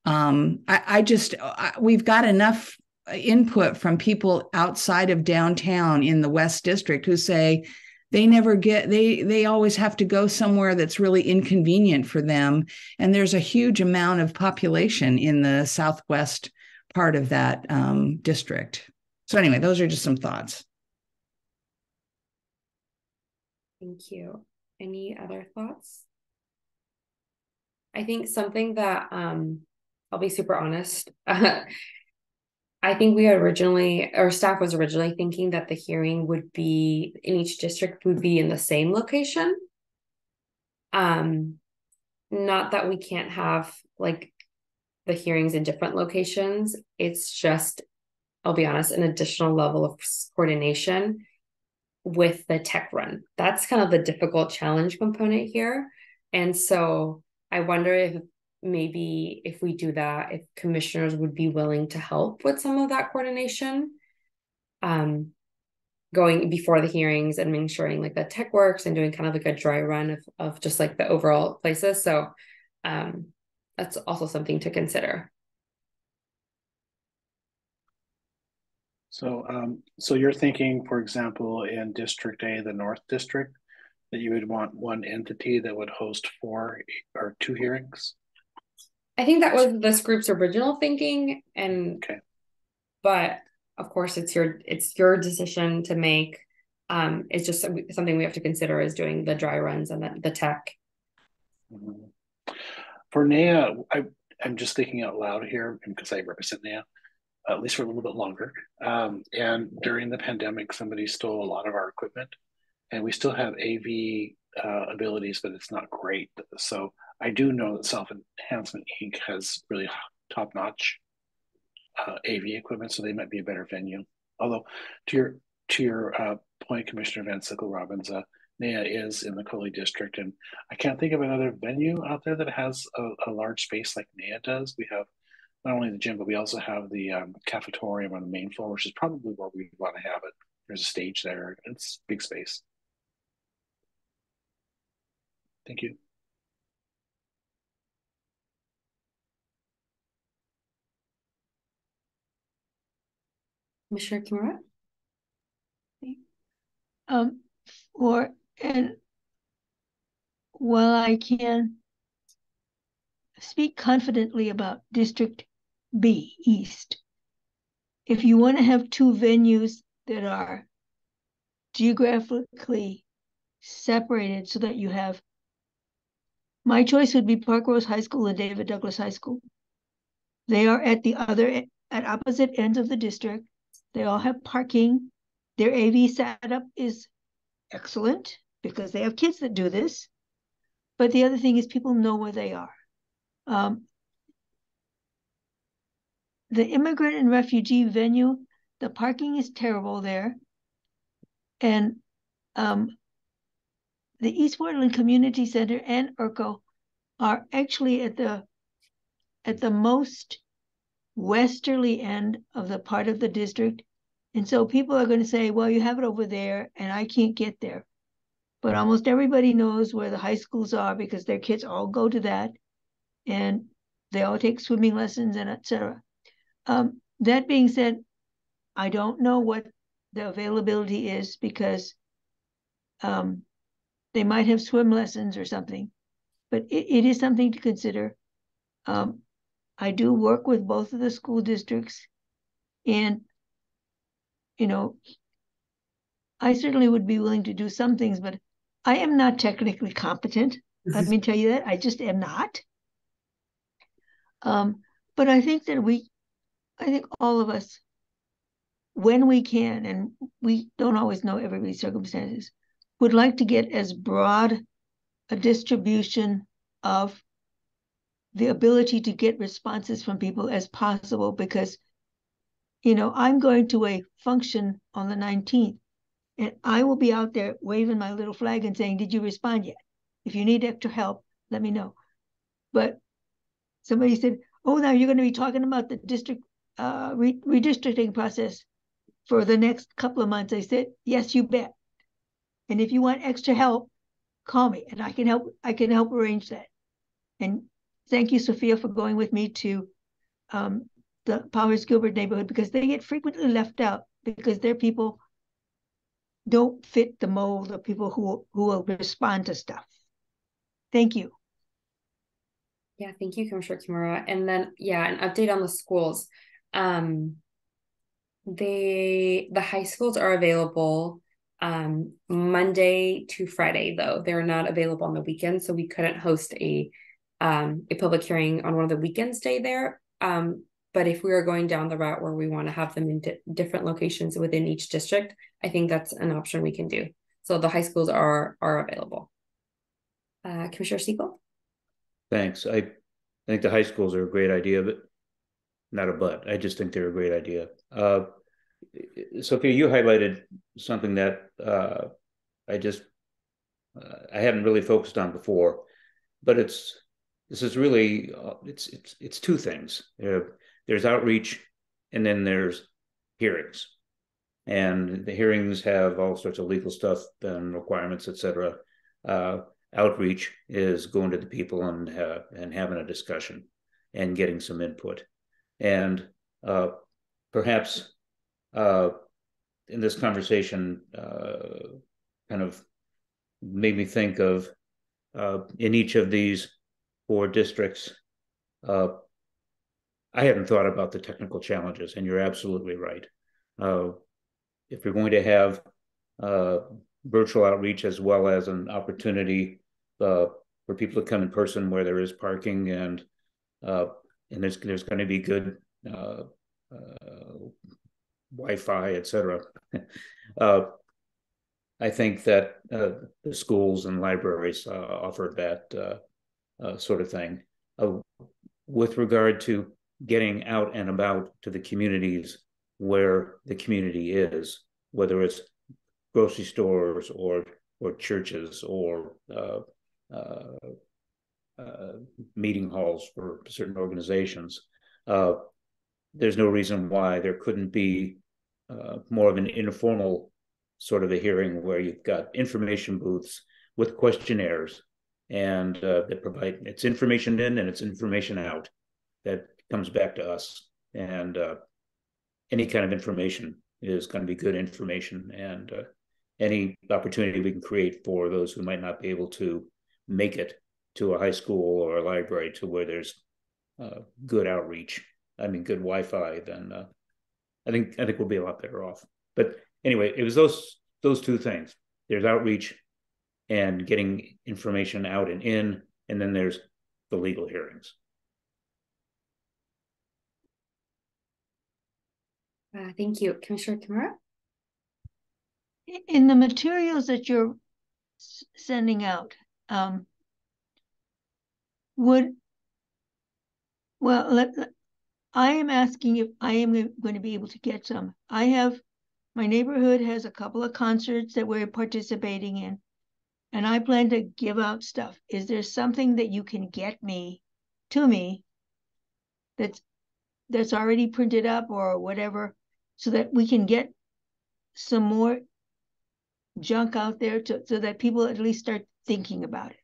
C: we've got enough input from people outside of downtown in the West District who say they always have to go somewhere that's really inconvenient for them. And there's a huge amount of population in the southwest part of that district. So anyway, those are just some thoughts.
A: Thank you. Any other thoughts? I think something that I'll be super honest. I think staff was originally thinking that the hearing would be in each district would be in the same location. Not that we can't have like the hearings in different locations. It's just, I'll be honest, an additional level of coordination with the tech run. That's kind of the difficult challenge component here. And so I wonder if maybe if we do that, if commissioners would be willing to help with some of that coordination, going before the hearings and ensuring like the tech works and doing kind of like a dry run of just like the overall places. So that's also something to consider.
E: So you're thinking, for example, in District A, the North District, that you would want one entity that would host 4 or 2 hearings?
A: I think that was this group's original thinking, and
E: okay.
A: But of course, it's your decision to make. It's just something we have to consider is doing the dry runs and the tech.
E: Mm-hmm. For NAIA, I'm just thinking out loud here because I represent NAIA, at least for a little bit longer. And during the pandemic, somebody stole a lot of our equipment, and we still have AV abilities, but it's not great. So I do know that Self Enhancement Inc. has really top-notch AV equipment, so they might be a better venue. Although, to your point, Commissioner Van Sickle-Robbins, NAIA is in the Coley District, and I can't think of another venue out there that has a large space like NAIA does. We have not only the gym, but we also have the cafetorium on the main floor, which is probably where we want to have it. There's a stage there. It's big space. Thank you.
A: Commissioner Kimura?
D: While I can speak confidently about District B, East, if you want to have 2 venues that are geographically separated so that you have, my choice would be Park Rose High School and David Douglas High School. They are at opposite ends of the district. They all have parking. Their AV setup is excellent because they have kids that do this. But the other thing is people know where they are. The immigrant and refugee venue, the parking is terrible there. And the East Portland Community Center and ERCO are actually at the most westerly end of the part of the district. And so people are going to say, well, you have it over there and I can't get there. But almost everybody knows where the high schools are because their kids all go to that and they all take swimming lessons and etc. That being said, I don't know what the availability is because they might have swim lessons or something, but it is something to consider. I do work with both of the school districts, and I certainly would be willing to do some things, but I am not technically competent. Let me tell you that. I just am not. But I think that I think all of us, when we can, and we don't always know everybody's circumstances, would like to get as broad a distribution of the ability to get responses from people as possible, because, you know, I'm going to a function on the 19th, and I will be out there waving my little flag and saying, did you respond yet? If you need extra help, let me know. But somebody said, oh, now you're going to be talking about the district redistricting process for the next couple of months. I said, yes, you bet. And if you want extra help, call me and I can help arrange that. And thank you, Sophia, for going with me to the Powers Gilbert neighborhood, because they get frequently left out because their people don't fit the mold of people who will respond to stuff. Thank you.
A: Yeah, thank you, Commissioner Kimura. And then, yeah, an update on the schools. The high schools are available Monday to Friday, though. They're not available on the weekends, so we couldn't host a public hearing on one of the weekends day there. But if we are going down the route where we want to have them in different locations within each district, I think that's an option we can do. So the high schools are available. Commissioner Siegel?
G: Thanks. I think the high schools are a great idea, but not a but. I just think they're a great idea. Sophia, you highlighted something that I hadn't really focused on before, but this is really it's two things. There's outreach, and then there's hearings, and the hearings have all sorts of legal stuff and requirements, etc. Outreach is going to the people and having a discussion and getting some input, and perhaps in this conversation kind of made me think of in each of these 4 districts. I hadn't thought about the technical challenges, and you're absolutely right. If you're going to have virtual outreach as well as an opportunity for people to come in person where there is parking and there's going to be good Wi-Fi, etc. I think that the schools and libraries offer that sort of thing. With regard to getting out and about to the communities where the community is, whether it's grocery stores or churches or meeting halls for certain organizations, there's no reason why there couldn't be more of an informal sort of a hearing where you've got information booths with questionnaires and that provide it's information in and it's information out that comes back to us. And any kind of information is going to be good information, and any opportunity we can create for those who might not be able to make it to a high school or a library to where there's good outreach, good Wi-Fi, then I think we'll be a lot better off. But anyway, it was those 2 things. There's outreach and getting information out and in, and then there's the legal hearings.
A: Thank you. Commissioner Kimura?
D: In the materials that you're sending out, I am asking if I am going to be able to get some. My neighborhood has a couple of concerts that we're participating in, and I plan to give out stuff. Is there something that you can get to me that's already printed up or whatever, so that we can get some more junk out there so that people at least start thinking about it?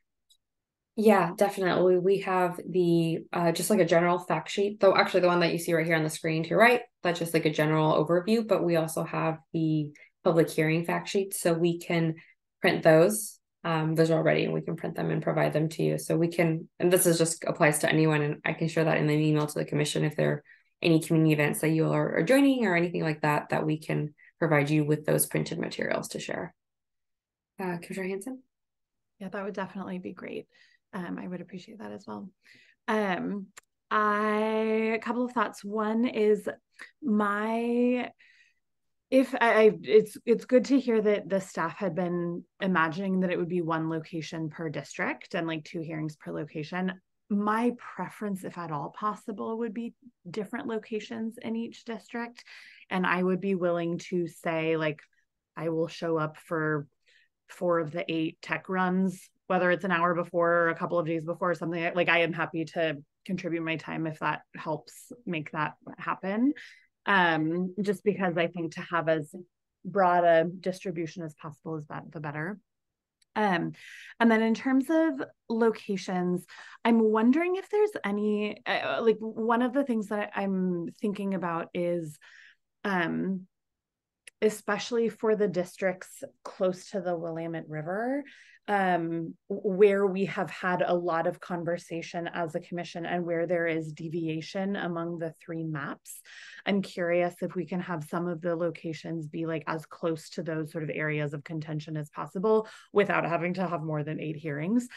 A: Yeah, definitely. We have the just like a general fact sheet, though actually the one that you see right here on the screen to your right, that's just like a general overview, but we also have the public hearing fact sheets, so we can print those. Those are all ready and we can print them and provide them to you. So we can, and this is just applies to anyone, and I can share that in an email to the commission if there are any community events that you are joining or anything like that, that we can provide you with those printed materials to share. Commissioner Hanson?
B: Yeah, that would definitely be great. I would appreciate that as well. A couple of thoughts. One is It's good to hear that the staff had been imagining that it would be one location per district and like 2 hearings per location. My preference, if at all possible, would be different locations in each district. And I would be willing to say, like, I will show up for 4 of the 8 tech runs, whether it's an hour before or a couple of days before or something. Like, I am happy to contribute my time if that helps make that happen. Just because I think to have as broad a distribution as possible is the better. And then in terms of locations, I'm wondering if there's any, like one of the things that I'm thinking about is, especially for the districts close to the Willamette River, where we have had a lot of conversation as a commission and where there is deviation among the 3 maps. I'm curious if we can have some of the locations be like as close to those sort of areas of contention as possible without having to have more than 8 hearings.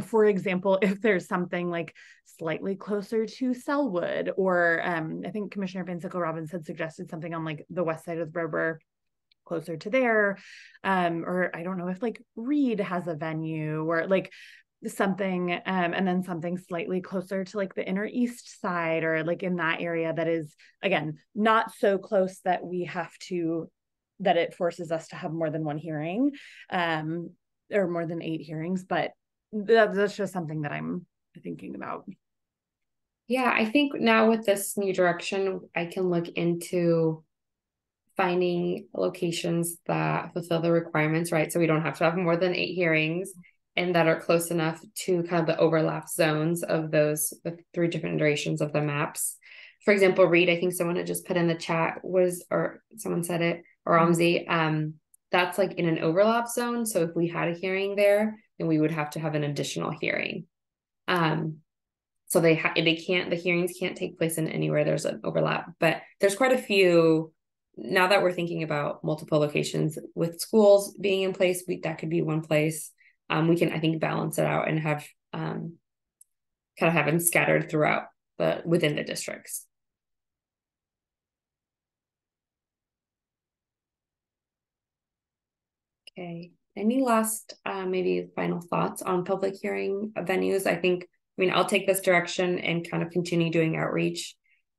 B: For example, if there's something like slightly closer to Selwood, or I think Commissioner Van Sickle Robbins had suggested something on like the west side of the river, closer to there, or I don't know if like Reed has a venue or like something, and then something slightly closer to like the inner east side or like in that area that is, again, not so close that that it forces us to have more than 1 hearing, or more than 8 hearings, but that's just something that I'm thinking about.
A: Yeah, I think now with this new direction, I can look into finding locations that fulfill the requirements, right? So we don't have to have more than 8 hearings and that are close enough to kind of the overlap zones of those, the 3 different iterations of the maps. For example, Reed, I think someone had just put in the chat or someone said it, or Omzi, that's like in an overlap zone. So if we had a hearing there, then we would have to have an additional hearing. So the hearings can't take place in anywhere there's an overlap, but there's quite a few. Now that we're thinking about multiple locations with schools being in place, that could be one place. We can, I think, balance it out and have kind of have them scattered throughout within the districts. Okay. Any last maybe final thoughts on public hearing venues? I mean, I'll take this direction and kind of continue doing outreach.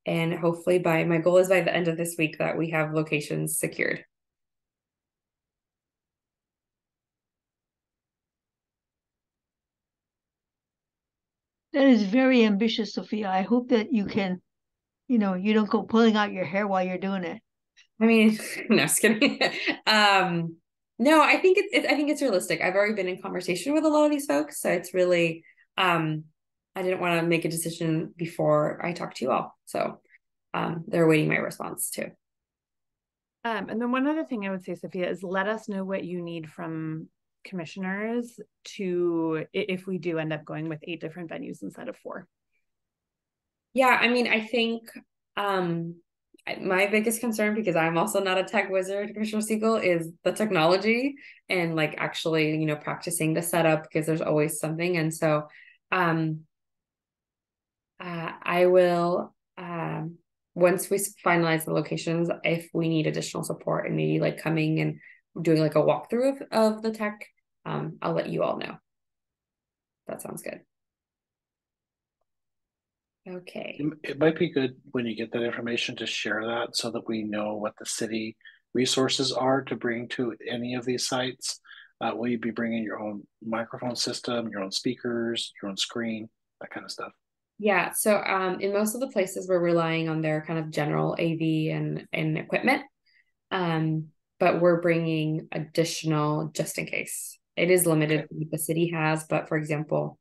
A: And hopefully my goal is by the end of this week that we have locations secured.
D: That is very ambitious, Sophia. I hope that you can, you don't go pulling out your hair while you're doing it.
A: I mean, no, just kidding. No, I think it's realistic. I've already been in conversation with a lot of these folks, so it's really, I didn't want to make a decision before I talked to you all. So they're awaiting my response too.
B: And then one other thing I would say, Sophia, is let us know what you need from commissioners if we do end up going with 8 different venues instead of 4.
A: Yeah, I mean, I think my biggest concern, because I'm also not a tech wizard, Commissioner Siegel, is the technology and like actually, practicing the setup, because there's always something. And so I will, once we finalize the locations, if we need additional support and maybe like coming and doing like a walkthrough of the tech, I'll let you all know. That sounds good. Okay.
E: It might be good when you get that information to share that so that we know what the city resources are to bring to any of these sites. Will you be bringing your own microphone system, your own speakers, your own screen, that kind of stuff?
A: Yeah, so in most of the places we're relying on their kind of general AV and equipment, but we're bringing additional just in case. It is limited to what the city has, but for example,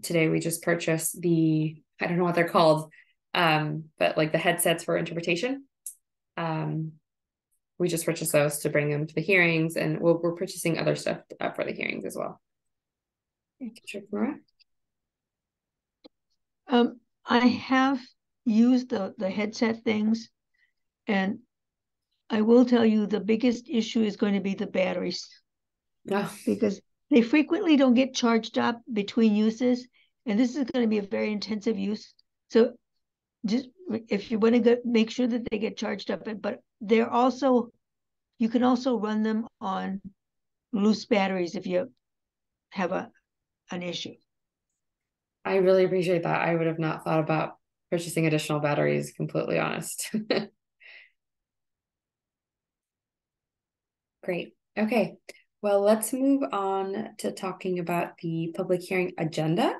A: today we just purchased I don't know what they're called, but like the headsets for interpretation. We just purchased those to bring them to the hearings, and we're purchasing other stuff for the hearings as well.
D: I have used the headset things, and I will tell you the biggest issue is going to be the batteries. Because they frequently don't get charged up between uses, and this is going to be a very intensive use. So just if you want to make sure that they get charged up, but they're also, you can also run them on loose batteries if you have an issue.
A: I really appreciate that. I would have not thought about purchasing additional batteries, completely honest. Great. Okay. Well, let's move on to talking about the public hearing agenda,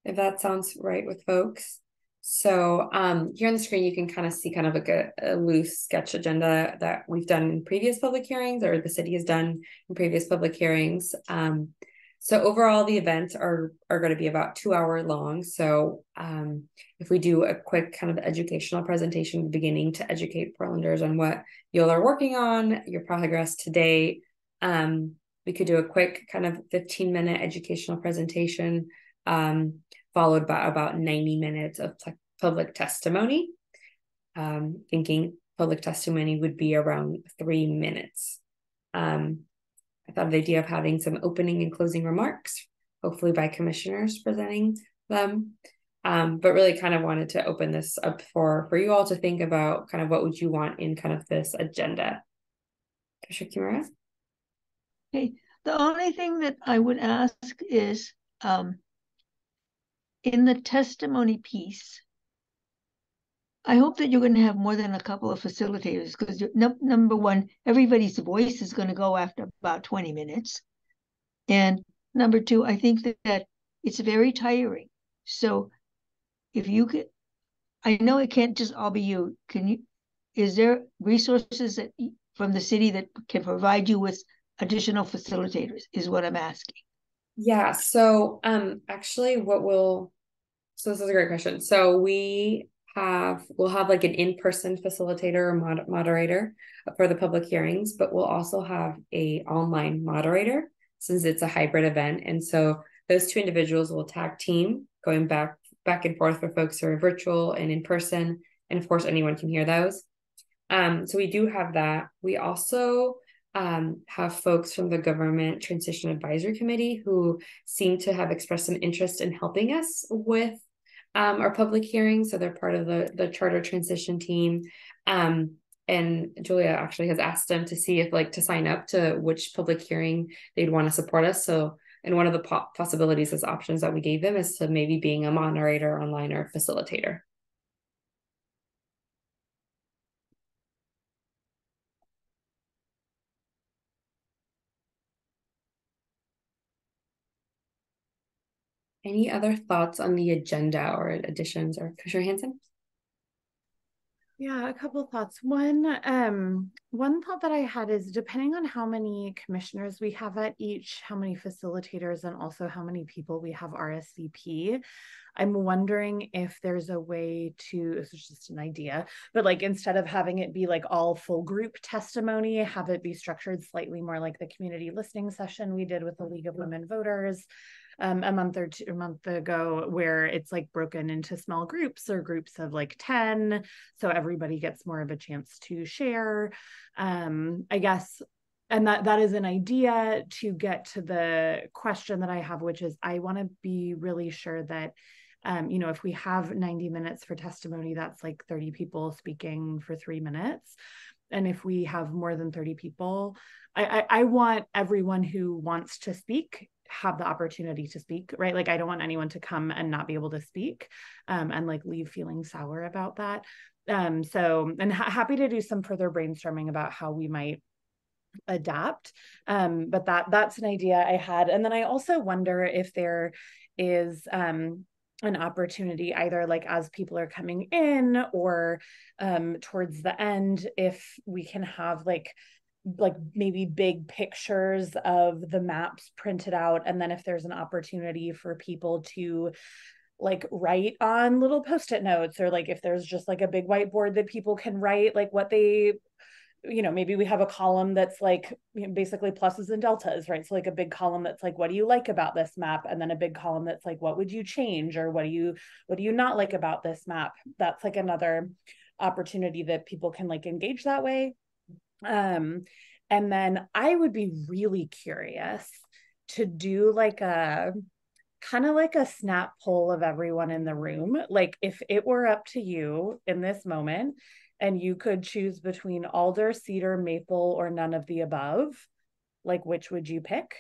A: if that sounds right with folks. So here on the screen, you can kind of see kind of like a loose sketch agenda that we've done in previous public hearings, or the city has done in previous public hearings. So overall, the events are going to be about 2 hours long. So if we do a quick kind of educational presentation at the beginning to educate Portlanders on what you all are working on, your progress to date, we could do a quick kind of 15-minute educational presentation, followed by about 90 minutes of public testimony. Thinking public testimony would be around 3 minutes. I thought the idea of having some opening and closing remarks, hopefully by commissioners presenting them. But really kind of wanted to open this up for you all to think about kind of what would you want in kind of this agenda. Commissioner Kimura?
D: Okay, the only thing that I would ask is, in the testimony piece, I hope that you're going to have more than a couple of facilitators, because number one, everybody's voice is going to go after about 20 minutes. And number two, I think that it's very tiring. So if you could, I know it can't just all be you. Is there resources that from the city that can provide you with additional facilitators, is what I'm asking.
A: Yeah, so actually so this is a great question. So we'll have like an in-person facilitator or moderator for the public hearings, but we'll also have a online moderator since it's a hybrid event. And so those two individuals will tag team, going back and forth for folks who are virtual and in person. And of course, anyone can hear those. So we do have that. We also have folks from the Government Transition Advisory Committee who seem to have expressed some interest in helping us with our public hearings. So they're part of the charter transition team. And Julia actually has asked them to see if to sign up to which public hearing they'd want to support us. So, and one of the possibilities as options that we gave them is to maybe being a moderator online or facilitator. Any other thoughts on the agenda or additions, or Commissioner Hanson?
B: Yeah, a couple of thoughts. One thought that I had is, depending on how many commissioners we have at each, how many facilitators, and also how many people we have RSVP, I'm wondering if there's a way to, this is just an idea, but instead of having it be all full group testimony, have it be structured slightly more like the community listening session we did with the League of Women Voters a month ago, where it's broken into small groups or groups of 10, so everybody gets more of a chance to share, I guess. And that is an idea to get to the question that I have, which is, I want to be really sure that if we have 90 minutes for testimony, that's 30 people speaking for 3 minutes. And if we have more than 30 people, I want everyone who wants to speak have the opportunity to speak, right? I don't want anyone to come and not be able to speak, and leave feeling sour about that. And happy to do some further brainstorming about how we might adapt. But that's an idea I had. And then I also wonder if there is an opportunity, either as people are coming in or towards the end, if we can have maybe big pictures of the maps printed out, and then if there's an opportunity for people to write on little post-it notes, or if there's just a big whiteboard that people can write what they, maybe we have a column that's basically pluses and deltas, right? So a big column that's what do you like about this map, and then a big column that's what would you change, or what do you not like about this map. That's another opportunity that people can engage that way. And then I would be really curious to do a kind of a snap poll of everyone in the room. If it were up to you in this moment, and you could choose between alder, cedar, maple, or none of the above, like which would you pick?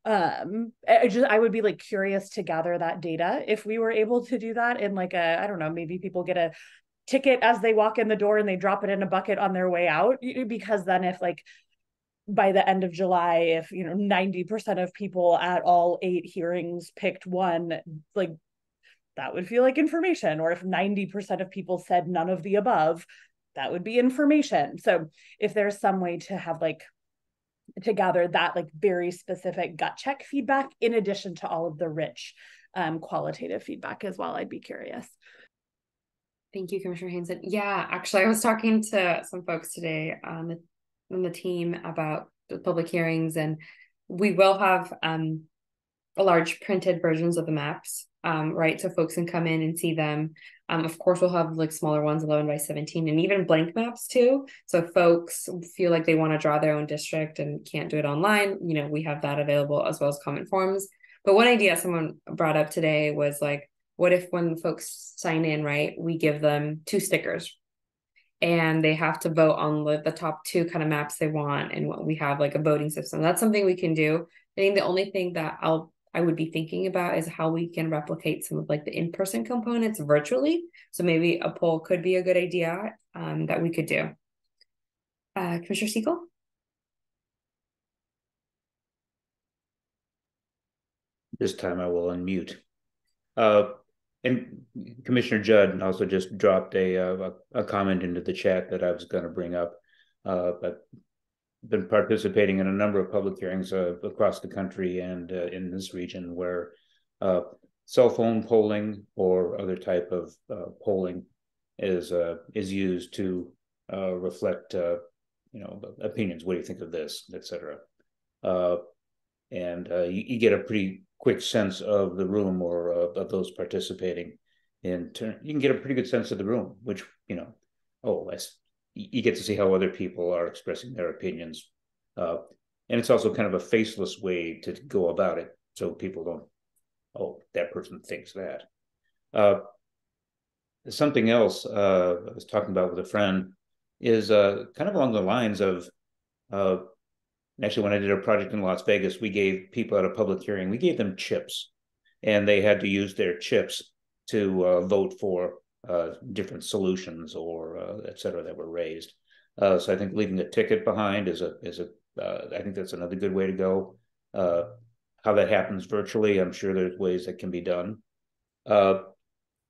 B: I would be like curious to gather that data if we were able to do that in like I don't know, maybe people get a ticket as they walk in the door and they drop it in a bucket on their way out, because then if like by the end of July, if 90% of people at all 8 hearings picked one, like that would feel like information. Or if 90% of people said none of the above, that would be information. So if there's some way to have like to gather that like very specific gut check feedback in addition to all of the rich qualitative feedback as well, I'd be curious.
A: Thank you, Commissioner Hanson. Yeah, actually, I was talking to some folks today on the team about the public hearings, and we will have large printed versions of the maps, right? So folks can come in and see them. Of course, we'll have like smaller ones, 11 by 17, and even blank maps too. So if folks feel like they want to draw their own district and can't do it online, we have that available, as well as comment forms. But one idea someone brought up today was like, what if when folks sign in, right, we give them 2 stickers and they have to vote on the top 2 kind of maps they want, and we have like a voting system. That's something we can do. I think the only thing that I would be thinking about is how we can replicate some of like the in-person components virtually. So maybe a poll could be a good idea that we could do. Commissioner Siegel?
G: This time I will unmute. And Commissioner Judd also just dropped a comment into the chat that I was going to bring up. I've been participating in a number of public hearings across the country and in this region where cell phone polling or other type of polling is used to reflect opinions. What do you think of this, etc. And you get a pretty quick sense of the room or of those participating. You can get a pretty good sense of the room, which you get to see how other people are expressing their opinions. And it's also kind of a faceless way to go about it. So people don't, that person thinks that. Something else I was talking about with a friend is kind of along the lines of, actually, when I did a project in Las Vegas, we gave people at a public hearing, we gave them chips, and they had to use their chips to vote for different solutions or et cetera that were raised. So I think leaving a ticket behind is I think that's another good way to go. How that happens virtually, I'm sure there's ways that can be done. But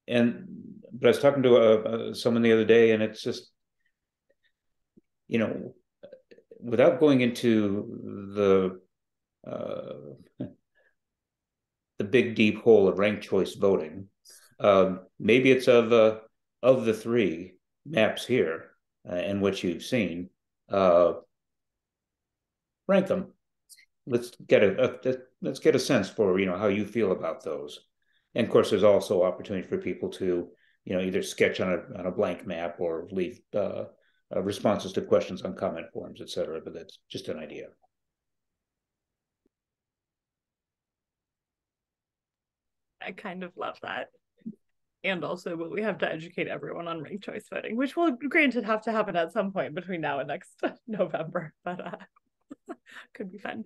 G: I was talking to someone the other day, and it's just, without going into the big deep hole of ranked choice voting, maybe it's of the 3 maps here and what you've seen, rank them. Let's get a sense for how you feel about those. And of course, there's also opportunity for people to either sketch on a blank map or leave responses to questions on comment forms, et cetera. But that's just an idea.
B: I kind of love that. And also, but we have to educate everyone on ranked choice voting, which will granted have to happen at some point between now and next November, but could be fun.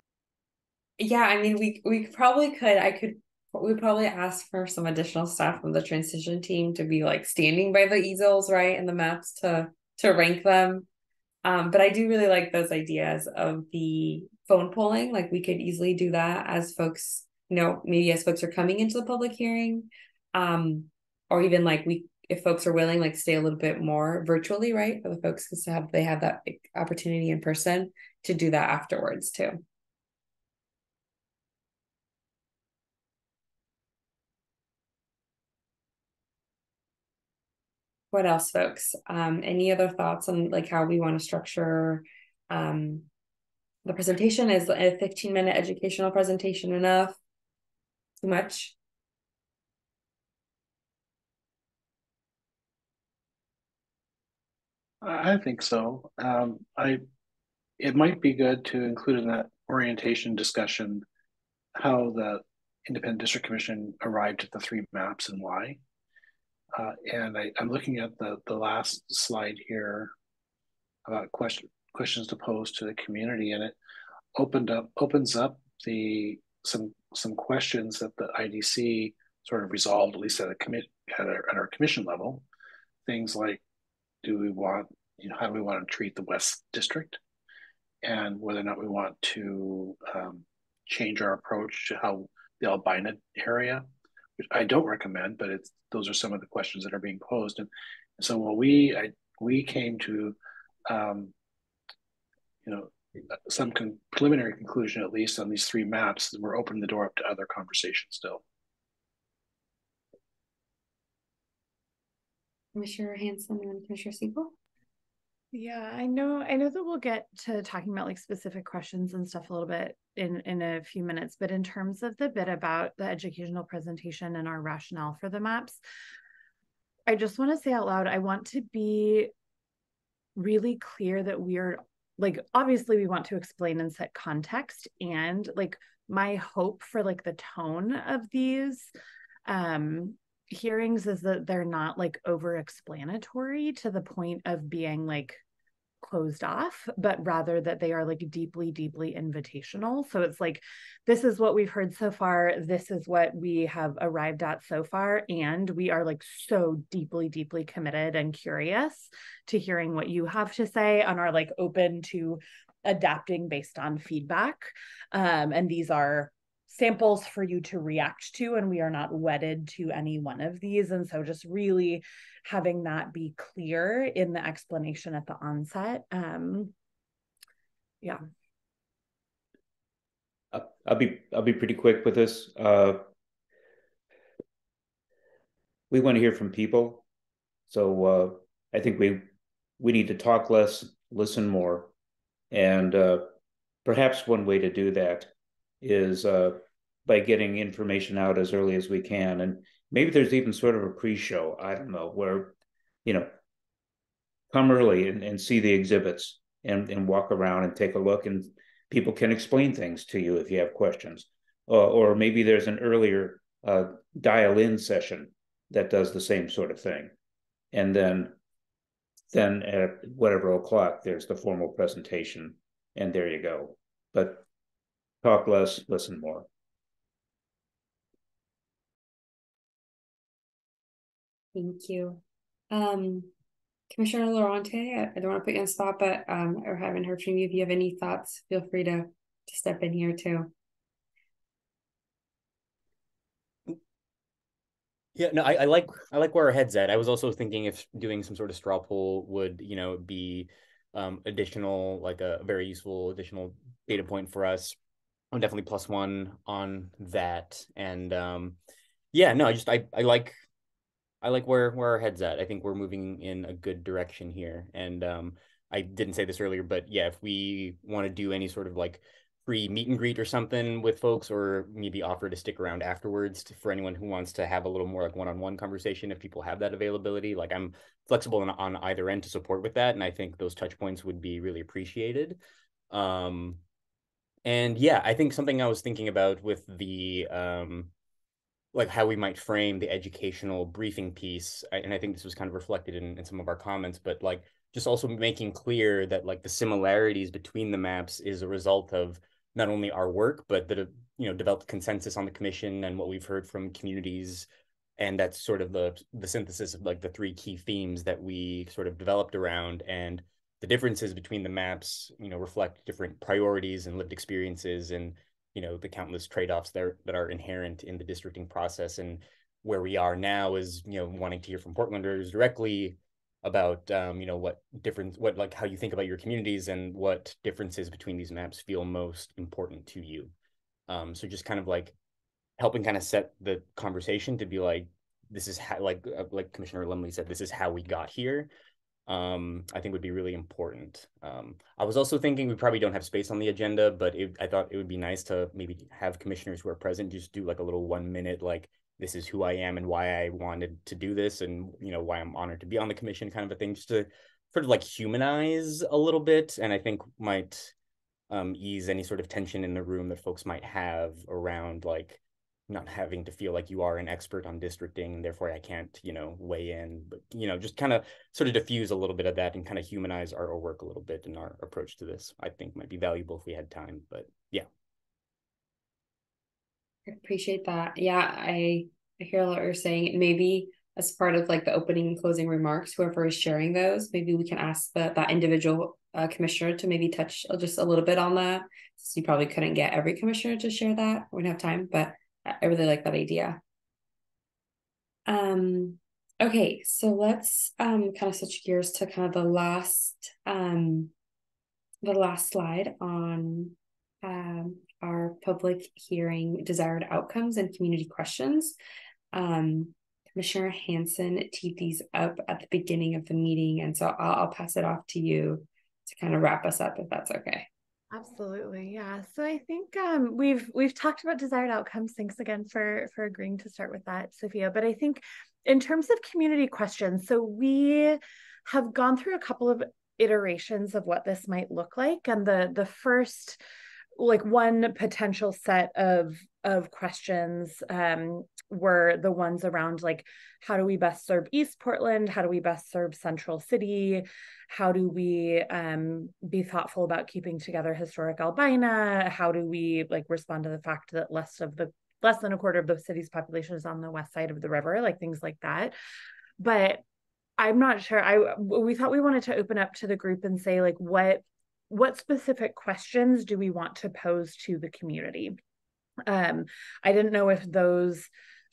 A: Yeah, I mean, we probably could. We'd probably ask for some additional staff from the transition team to be like standing by the easels, right, and the maps to rank them. But I do really like those ideas of the phone polling. Like we could easily do that as folks, maybe as folks are coming into the public hearing, or even like if folks are willing, like stay a little bit more virtually, right, for the folks because they have that opportunity in person to do that afterwards too. What else, folks? Any other thoughts on like how we want to structure the presentation? Is a 15-minute educational presentation enough? Too much?
E: I think so. It might be good to include in that orientation discussion how the Independent District Commission arrived at the 3 maps and why. And I'm looking at the last slide here about questions to pose to the community, and it opens up some questions that the IDC sort of resolved, at least at our commission level. Things like, do we want, how do we want to treat the West District, and whether or not we want to change our approach to how the Albina area, which I don't recommend, but those are some of the questions that are being posed. And so what we came to, some preliminary conclusion, at least on these 3 maps, we're opening the door up to other conversations still.
A: Commissioner Hanson and Commissioner Siegel?
B: Yeah, I know that we'll get to talking about like specific questions and stuff a little bit in a few minutes, but in terms of the bit about the educational presentation and our rationale for the maps, I just want to say out loud, I want to be really clear that we're like, obviously we want to explain and set context, and like my hope for like the tone of these hearings is that they're not like over explanatory to the point of being like closed off, but rather that they are like deeply, deeply invitational. So it's like, this is what we've heard so far. This is what we have arrived at so far. And we are like so deeply, deeply committed and curious to hearing what you have to say, and are like open to adapting based on feedback. And these are samples for you to react to, and we are not wedded to any one of these. And so just really having that be clear in the explanation at the onset. Yeah.
G: I'll be pretty quick with this. We want to hear from people. So I think we need to talk less, listen more. And perhaps one way to do that is by getting information out as early as we can. And maybe there's even sort of a pre-show, I don't know, where, come early and see the exhibits and walk around and take a look, and people can explain things to you if you have questions. Or maybe there's an earlier dial-in session that does the same sort of thing. And then at whatever o'clock, there's the formal presentation, and there you go. But talk less, listen more.
A: Thank you. Commissioner Laurenti, I don't want to put you on the spot, but I haven't heard from you. If you have any thoughts, feel free to step in here too.
H: Yeah, no, I like where our head's at. I was also thinking if doing some sort of straw poll would, be additional, like a very useful additional data point for us. I'm definitely +1 on that. And yeah, no, I like where our head's at. I think we're moving in a good direction here. And I didn't say this earlier, but yeah, if we want to do any sort of like free meet and greet or something with folks, or maybe offer to stick around afterwards for anyone who wants to have a little more like one-on-one conversation, if people have that availability, like I'm flexible on either end to support with that. And I think those touch points would be really appreciated. And yeah, I think something I was thinking about with the like how we might frame the educational briefing piece, and I think this was kind of reflected in some of our comments, but like just also making clear that like the similarities between the maps is a result of not only our work, but that developed consensus on the commission and what we've heard from communities. And that's sort of the synthesis of like the 3 key themes that we sort of developed around. And the differences between the maps, reflect different priorities and lived experiences, and the countless trade-offs that are inherent in the districting process. And where we are now is wanting to hear from Portlanders directly about how you think about your communities and what differences between these maps feel most important to you. So just kind of like helping kind of set the conversation to be like, this is how, like Commissioner Lumley said, this is how we got here. I think would be really important. I was also thinking we probably don't have space on the agenda, but I thought it would be nice to maybe have commissioners who are present just do like a little 1 minute, like, this is who I am and why I wanted to do this, and why I'm honored to be on the commission, kind of a thing, just to sort of like humanize a little bit. And I think might ease any sort of tension in the room that folks might have around like not having to feel like you are an expert on districting and therefore I can't, weigh in, but, just kind of sort of diffuse a little bit of that and kind of humanize our work a little bit in our approach to this. I think might be valuable if we had time, but yeah.
A: I appreciate that. Yeah, I hear a lot you're saying. Maybe as part of like the opening and closing remarks, whoever is sharing those, maybe we can ask that individual commissioner to maybe touch just a little bit on that. So you probably couldn't get every commissioner to share that. We don't have time, but I really like that idea. Okay, so let's kind of switch gears to kind of the last slide on our public hearing desired outcomes and community questions. Commissioner Hanson teed these up at the beginning of the meeting, and so I'll pass it off to you to kind of wrap us up if that's okay.
B: Absolutely, yeah. So I think we've talked about desired outcomes. Thanks again for agreeing to start with that, Sophia. But I think in terms of community questions, so we have gone through a couple of iterations of what this might look like, and the first, like, one potential set of questions were the ones around, like, how do we best serve East Portland? How do we best serve Central City? How do we be thoughtful about keeping together historic Albina? How do we like respond to the fact that less than a quarter of the city's population is on the west side of the river, like things like that. But I'm not sure. We thought we wanted to open up to the group and say, like, what specific questions do we want to pose to the community? I didn't know if those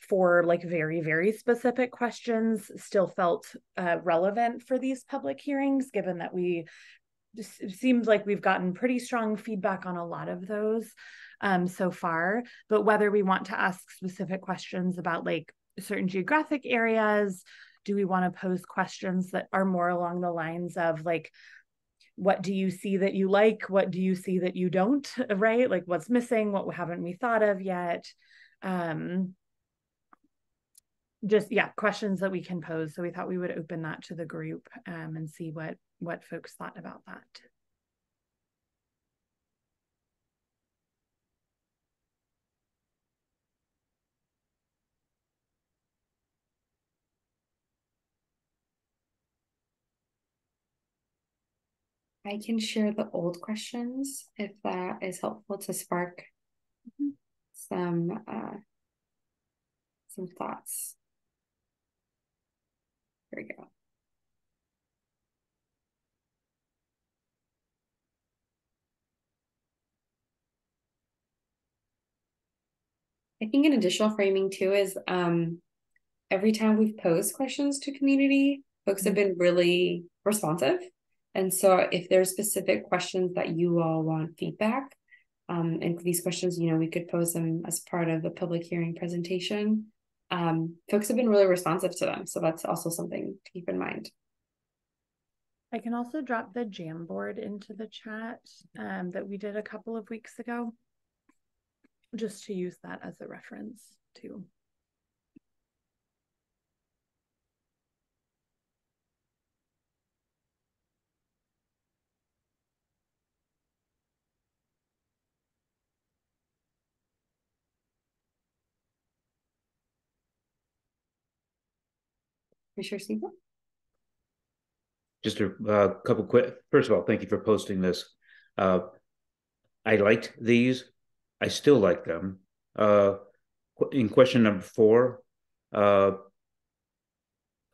B: for like very, very specific questions still felt relevant for these public hearings, given that it seems like we've gotten pretty strong feedback on a lot of those so far, but whether we want to ask specific questions about like certain geographic areas, do we want to pose questions that are more along the lines of like, what do you see that you like? What do you see that you don't, right? Like what's missing? What haven't we thought of yet? Just, yeah, questions that we can pose. So we thought we would open that to the group and see what folks thought about that.
A: I can share the old questions if that is helpful to spark some thoughts. There we go. I think an additional framing too is every time we've posed questions to community, folks have been really responsive. And so if there's specific questions that you all want feedback, and these questions, we could pose them as part of the public hearing presentation. Folks have been really responsive to them. So that's also something to keep in mind.
B: I can also drop the Jamboard into the chat that we did a couple of weeks ago, just to use that as a reference too.
A: Commissioner Siebel?
G: Just a couple quick. First of all, thank you for posting this. I liked these. I still like them. In question number 4,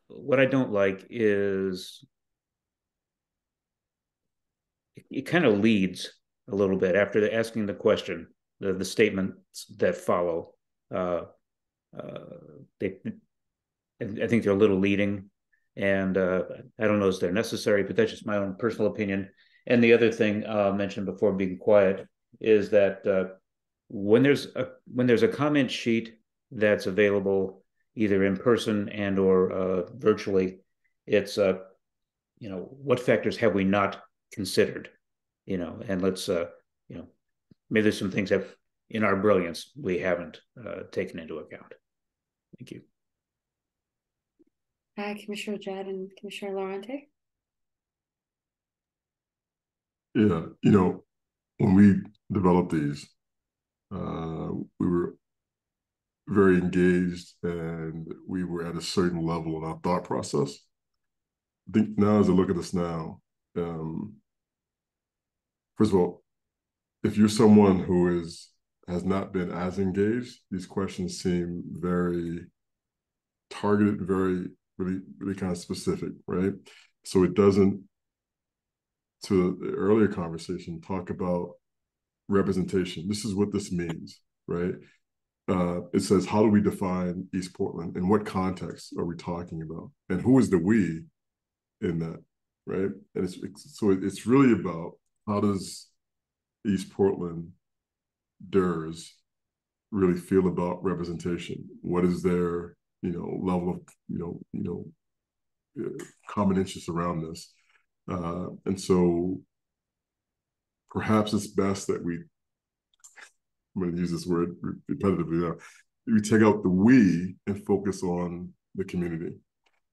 G: what I don't like is it kind of leads a little bit after asking the question, the statements that follow. I think they're a little leading, and I don't know if they're necessary, but that's just my own personal opinion. And the other thing mentioned before being quiet is that when there's a comment sheet that's available either in person and or virtually, it's what factors have we not considered, and let's maybe there's some things that in our brilliance we haven't taken into account. Thank you.
A: Commissioner Judd and Commissioner Laurenti?
F: Yeah, when we developed these, we were very engaged and we were at a certain level in our thought process. I think now, as I look at this now, first of all, if you're someone who has not been as engaged, these questions seem very targeted, very, really, really kind of specific, right? So it doesn't, to the earlier conversation, talk about representation. This is what this means, right? It says, how do we define East Portland? In what context are we talking about? And who is the we in that, right? And it's really about how does East Portland DERS really feel about representation? What is their, level of, common interest around this? And so perhaps it's best that I'm going to use this word repetitively now, we take out the we and focus on the community.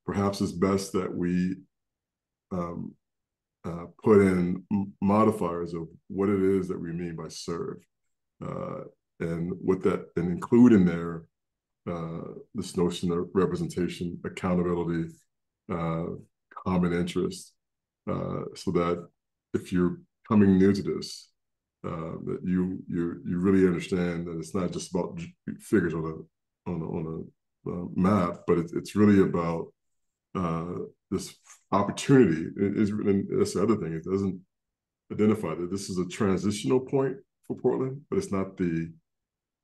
F: Perhaps it's best that we put in modifiers of what it is that we mean by serve, and include in there this notion of representation, accountability, common interest, so that if you're coming new to this, that you really understand that it's not just about figures on a map, but it's really about this opportunity. And that's the other thing. It doesn't identify that this is a transitional point for Portland, but it's not the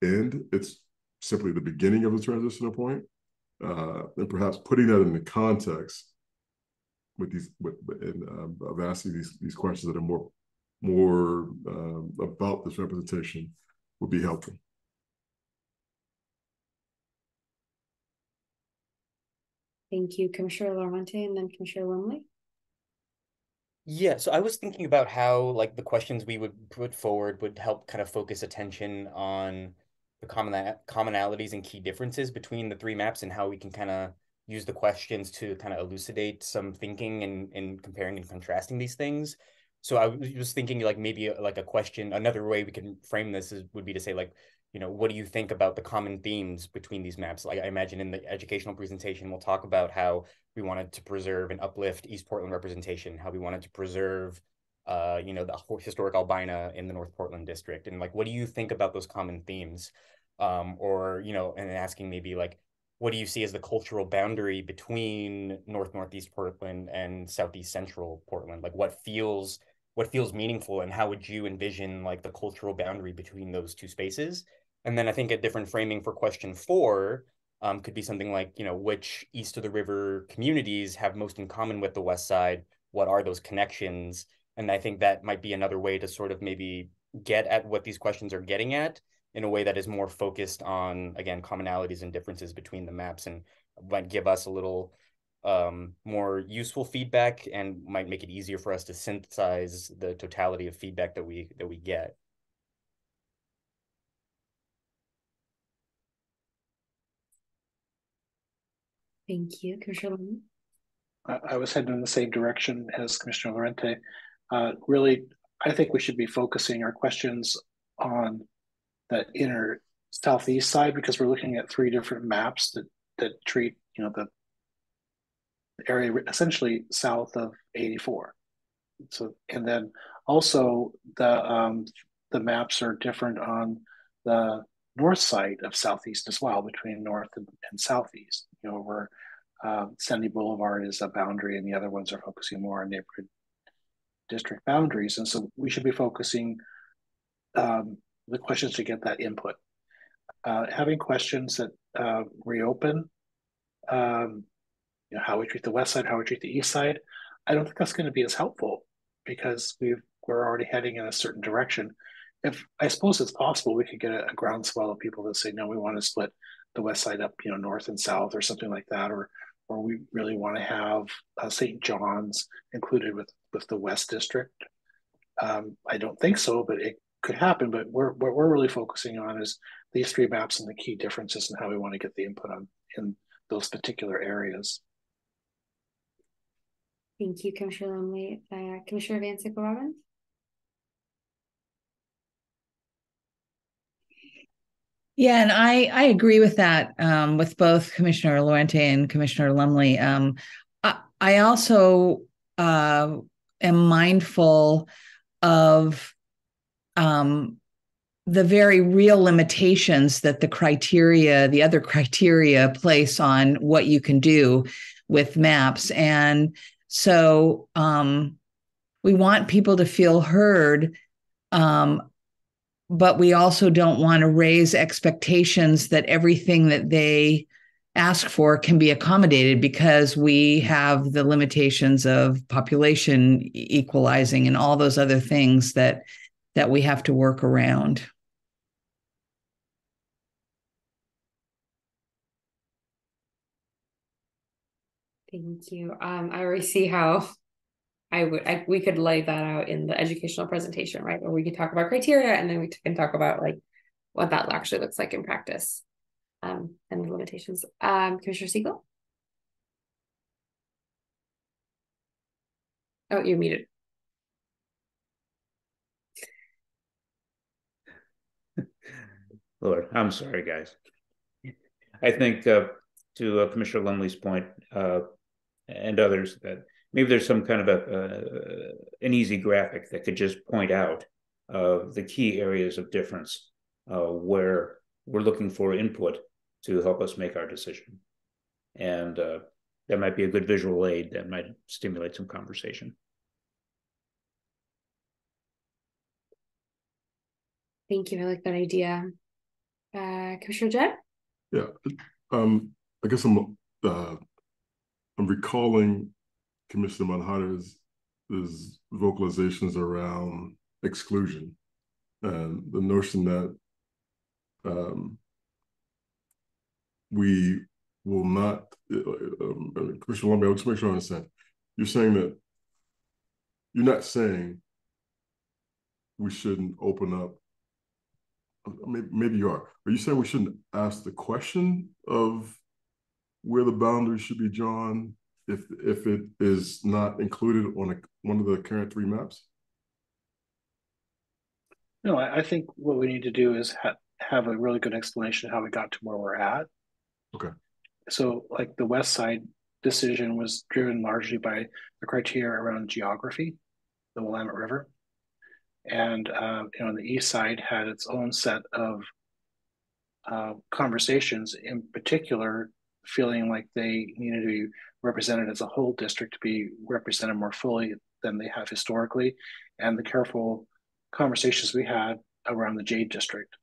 F: end. It's simply the beginning of a transitional point. And perhaps putting that in the context of asking these questions that are more about this representation would be helpful.
A: Thank you, Commissioner Laurenti, and then Commissioner Lumley.
H: Yeah, so I was thinking about how like the questions we would put forward would help kind of focus attention on the commonalities and key differences between the three maps and how we can kind of use the questions to kind of elucidate some thinking and comparing and contrasting these things. So I was thinking like maybe like a question, another way we can frame this would be to say like, what do you think about the common themes between these maps? Like I imagine in the educational presentation, we'll talk about how we wanted to preserve and uplift East Portland representation, how we wanted to preserve, the historic Albina in the North Portland district. And like, what do you think about those common themes? And asking maybe like, what do you see as the cultural boundary between Northeast Portland and Southeast Central Portland? Like what feels meaningful and how would you envision like the cultural boundary between those two spaces? And then I think a different framing for question 4 could be something like, which east of the river communities have most in common with the West Side? What are those connections? And I think that might be another way to sort of maybe get at what these questions are getting at in a way that is more focused on, again, commonalities and differences between the maps, and might give us a little more useful feedback and might make it easier for us to synthesize the totality of feedback that we get.
A: Thank you, Commissioner Lumley.
E: I was heading in the same direction as Commissioner Laurenti. Really, I think we should be focusing our questions on the inner southeast side, because we're looking at 3 different maps that treat the area essentially south of 84. So, and then also the maps are different on the north side of southeast as well, between north and southeast. Where Sandy Boulevard is a boundary, and the other ones are focusing more on neighborhood district boundaries. And so we should be focusing the questions to get that input. Having questions that reopen, how we treat the west side, how we treat the east side, I don't think that's going to be as helpful, because we're already heading in a certain direction. If I suppose it's possible, we could get a groundswell of people that say, no, we want to split the west side up, north and south, or something like that, or we really want to have St. John's included with the West District. I don't think so, but it could happen. But what we're really focusing on is these 3 maps and the key differences and how we want to get the input on in those particular areas.
A: Thank you, Commissioner Lumley. Commissioner Van Sickle-Robbins.
C: Yeah, and I agree with that, with both Commissioner Lorente and Commissioner Lumley. I also am mindful of the very real limitations that the other criteria place on what you can do with maps. And so we want people to feel heard, but we also don't want to raise expectations that everything that they ask for can be accommodated, because we have the limitations of population equalizing and all those other things that we have to work around.
A: Thank you. I already see how we could lay that out in the educational presentation, right? Where we could talk about criteria, and then we can talk about like what that actually looks like in practice, and the limitations. Commissioner Siegel? Oh, you're muted.
G: Lord, I'm sorry, guys. I think to Commissioner Lumley's point, and others, that maybe there's some kind of an easy graphic that could just point out the key areas of difference where we're looking for input to help us make our decision. And that might be a good visual aid that might stimulate some conversation.
A: Thank you. I like that idea. Commissioner Jett?
F: Yeah, I guess I'm recalling Commissioner Manhattan's vocalizations around exclusion and the notion that we will not. Commissioner Lumley, let's make sure I understand. You're saying that you're not saying we shouldn't open up. Maybe you are. Are you saying we shouldn't ask the question of where the boundaries should be drawn if it is not included on one of the current 3 maps?
E: No, I think what we need to do is have a really good explanation of how we got to where we're at.
F: Okay.
E: So, like the West Side decision was driven largely by the criteria around geography, the Willamette River, and the East Side had its own set of conversations, in particular, feeling like they needed to be represented as a whole district to be represented more fully than they have historically, and the careful conversations we had around the Jade District.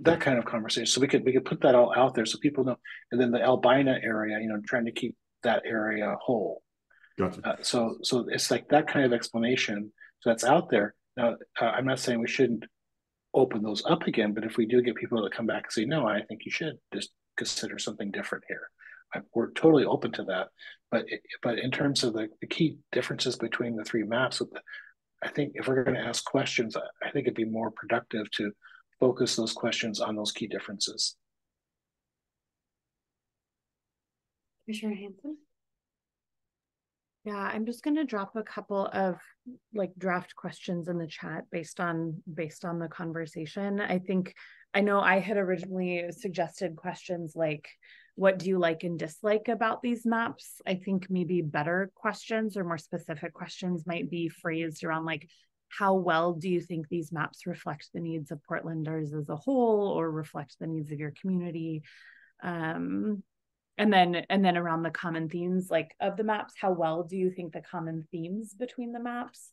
E: That kind of conversation. So we could put that all out there so people know. And then the Albina area, trying to keep that area whole.
F: Gotcha.
E: So it's like that kind of explanation. So that's out there. Now, I'm not saying we shouldn't open those up again, but if we do get people that come back and say, no, I think you should just consider something different here. We're totally open to that. But in terms of the key differences between the 3 maps, I think if we're going to ask questions, I think it'd be more productive to focus those questions on those key differences.
A: Commissioner Hanson?
B: Yeah, I'm just going to drop a couple of draft questions in the chat based on the conversation. I know I had originally suggested questions like, what do you like and dislike about these maps? I think maybe better questions or more specific questions might be phrased around how well do you think these maps reflect the needs of Portlanders as a whole, or reflect the needs of your community? And then around the common themes of the maps, how well do you think the common themes between the maps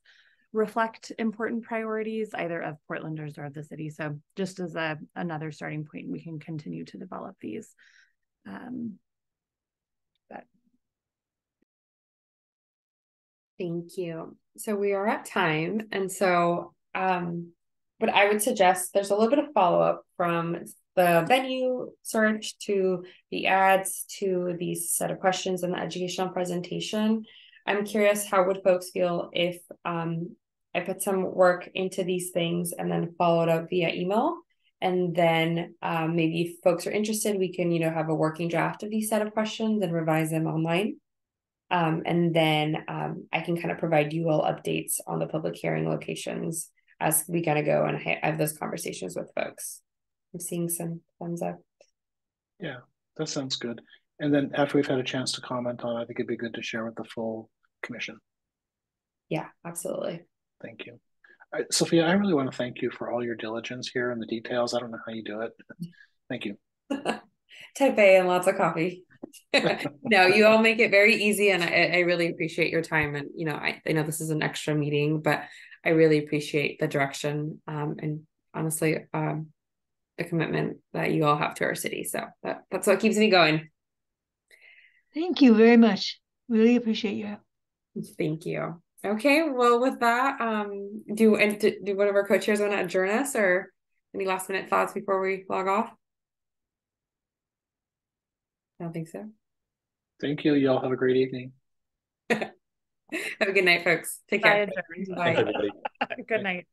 B: reflect important priorities either of Portlanders or of the city? So just as another starting point, we can continue to develop these.
A: Thank you. So we are at time. And so what I would suggest, there's a little bit of follow-up from the venue search to the ads to the set of questions and the educational presentation. I'm curious, how would folks feel if I put some work into these things and then followed up via email? And then maybe if folks are interested, we can, have a working draft of these set of questions and revise them online. And then I can kind of provide you all updates on the public hearing locations as we kind of go and have those conversations with folks. I'm seeing some thumbs up.
E: Yeah, that sounds good. And then after we've had a chance to comment on it, I think it'd be good to share with the full commission.
A: Yeah, absolutely.
E: Thank you. Sophia, I really want to thank you for all your diligence here and the details. I don't know how you do it. Thank you.
A: Type A and lots of coffee. No, you all make it very easy, and I really appreciate your time. And I know this is an extra meeting, but I really appreciate the direction and honestly the commitment that you all have to our city. So that's what keeps me going.
D: Thank you very much. Really appreciate your help.
A: Thank you. Okay, well, with that, do one of our co-chairs want to adjourn us, or any last minute thoughts before we log off? I don't think so.
E: Thank you. You all have a great evening.
A: Have a good night, folks. Take care.
B: Bye.
A: Bye.
H: Thanks, everybody.
B: Good night.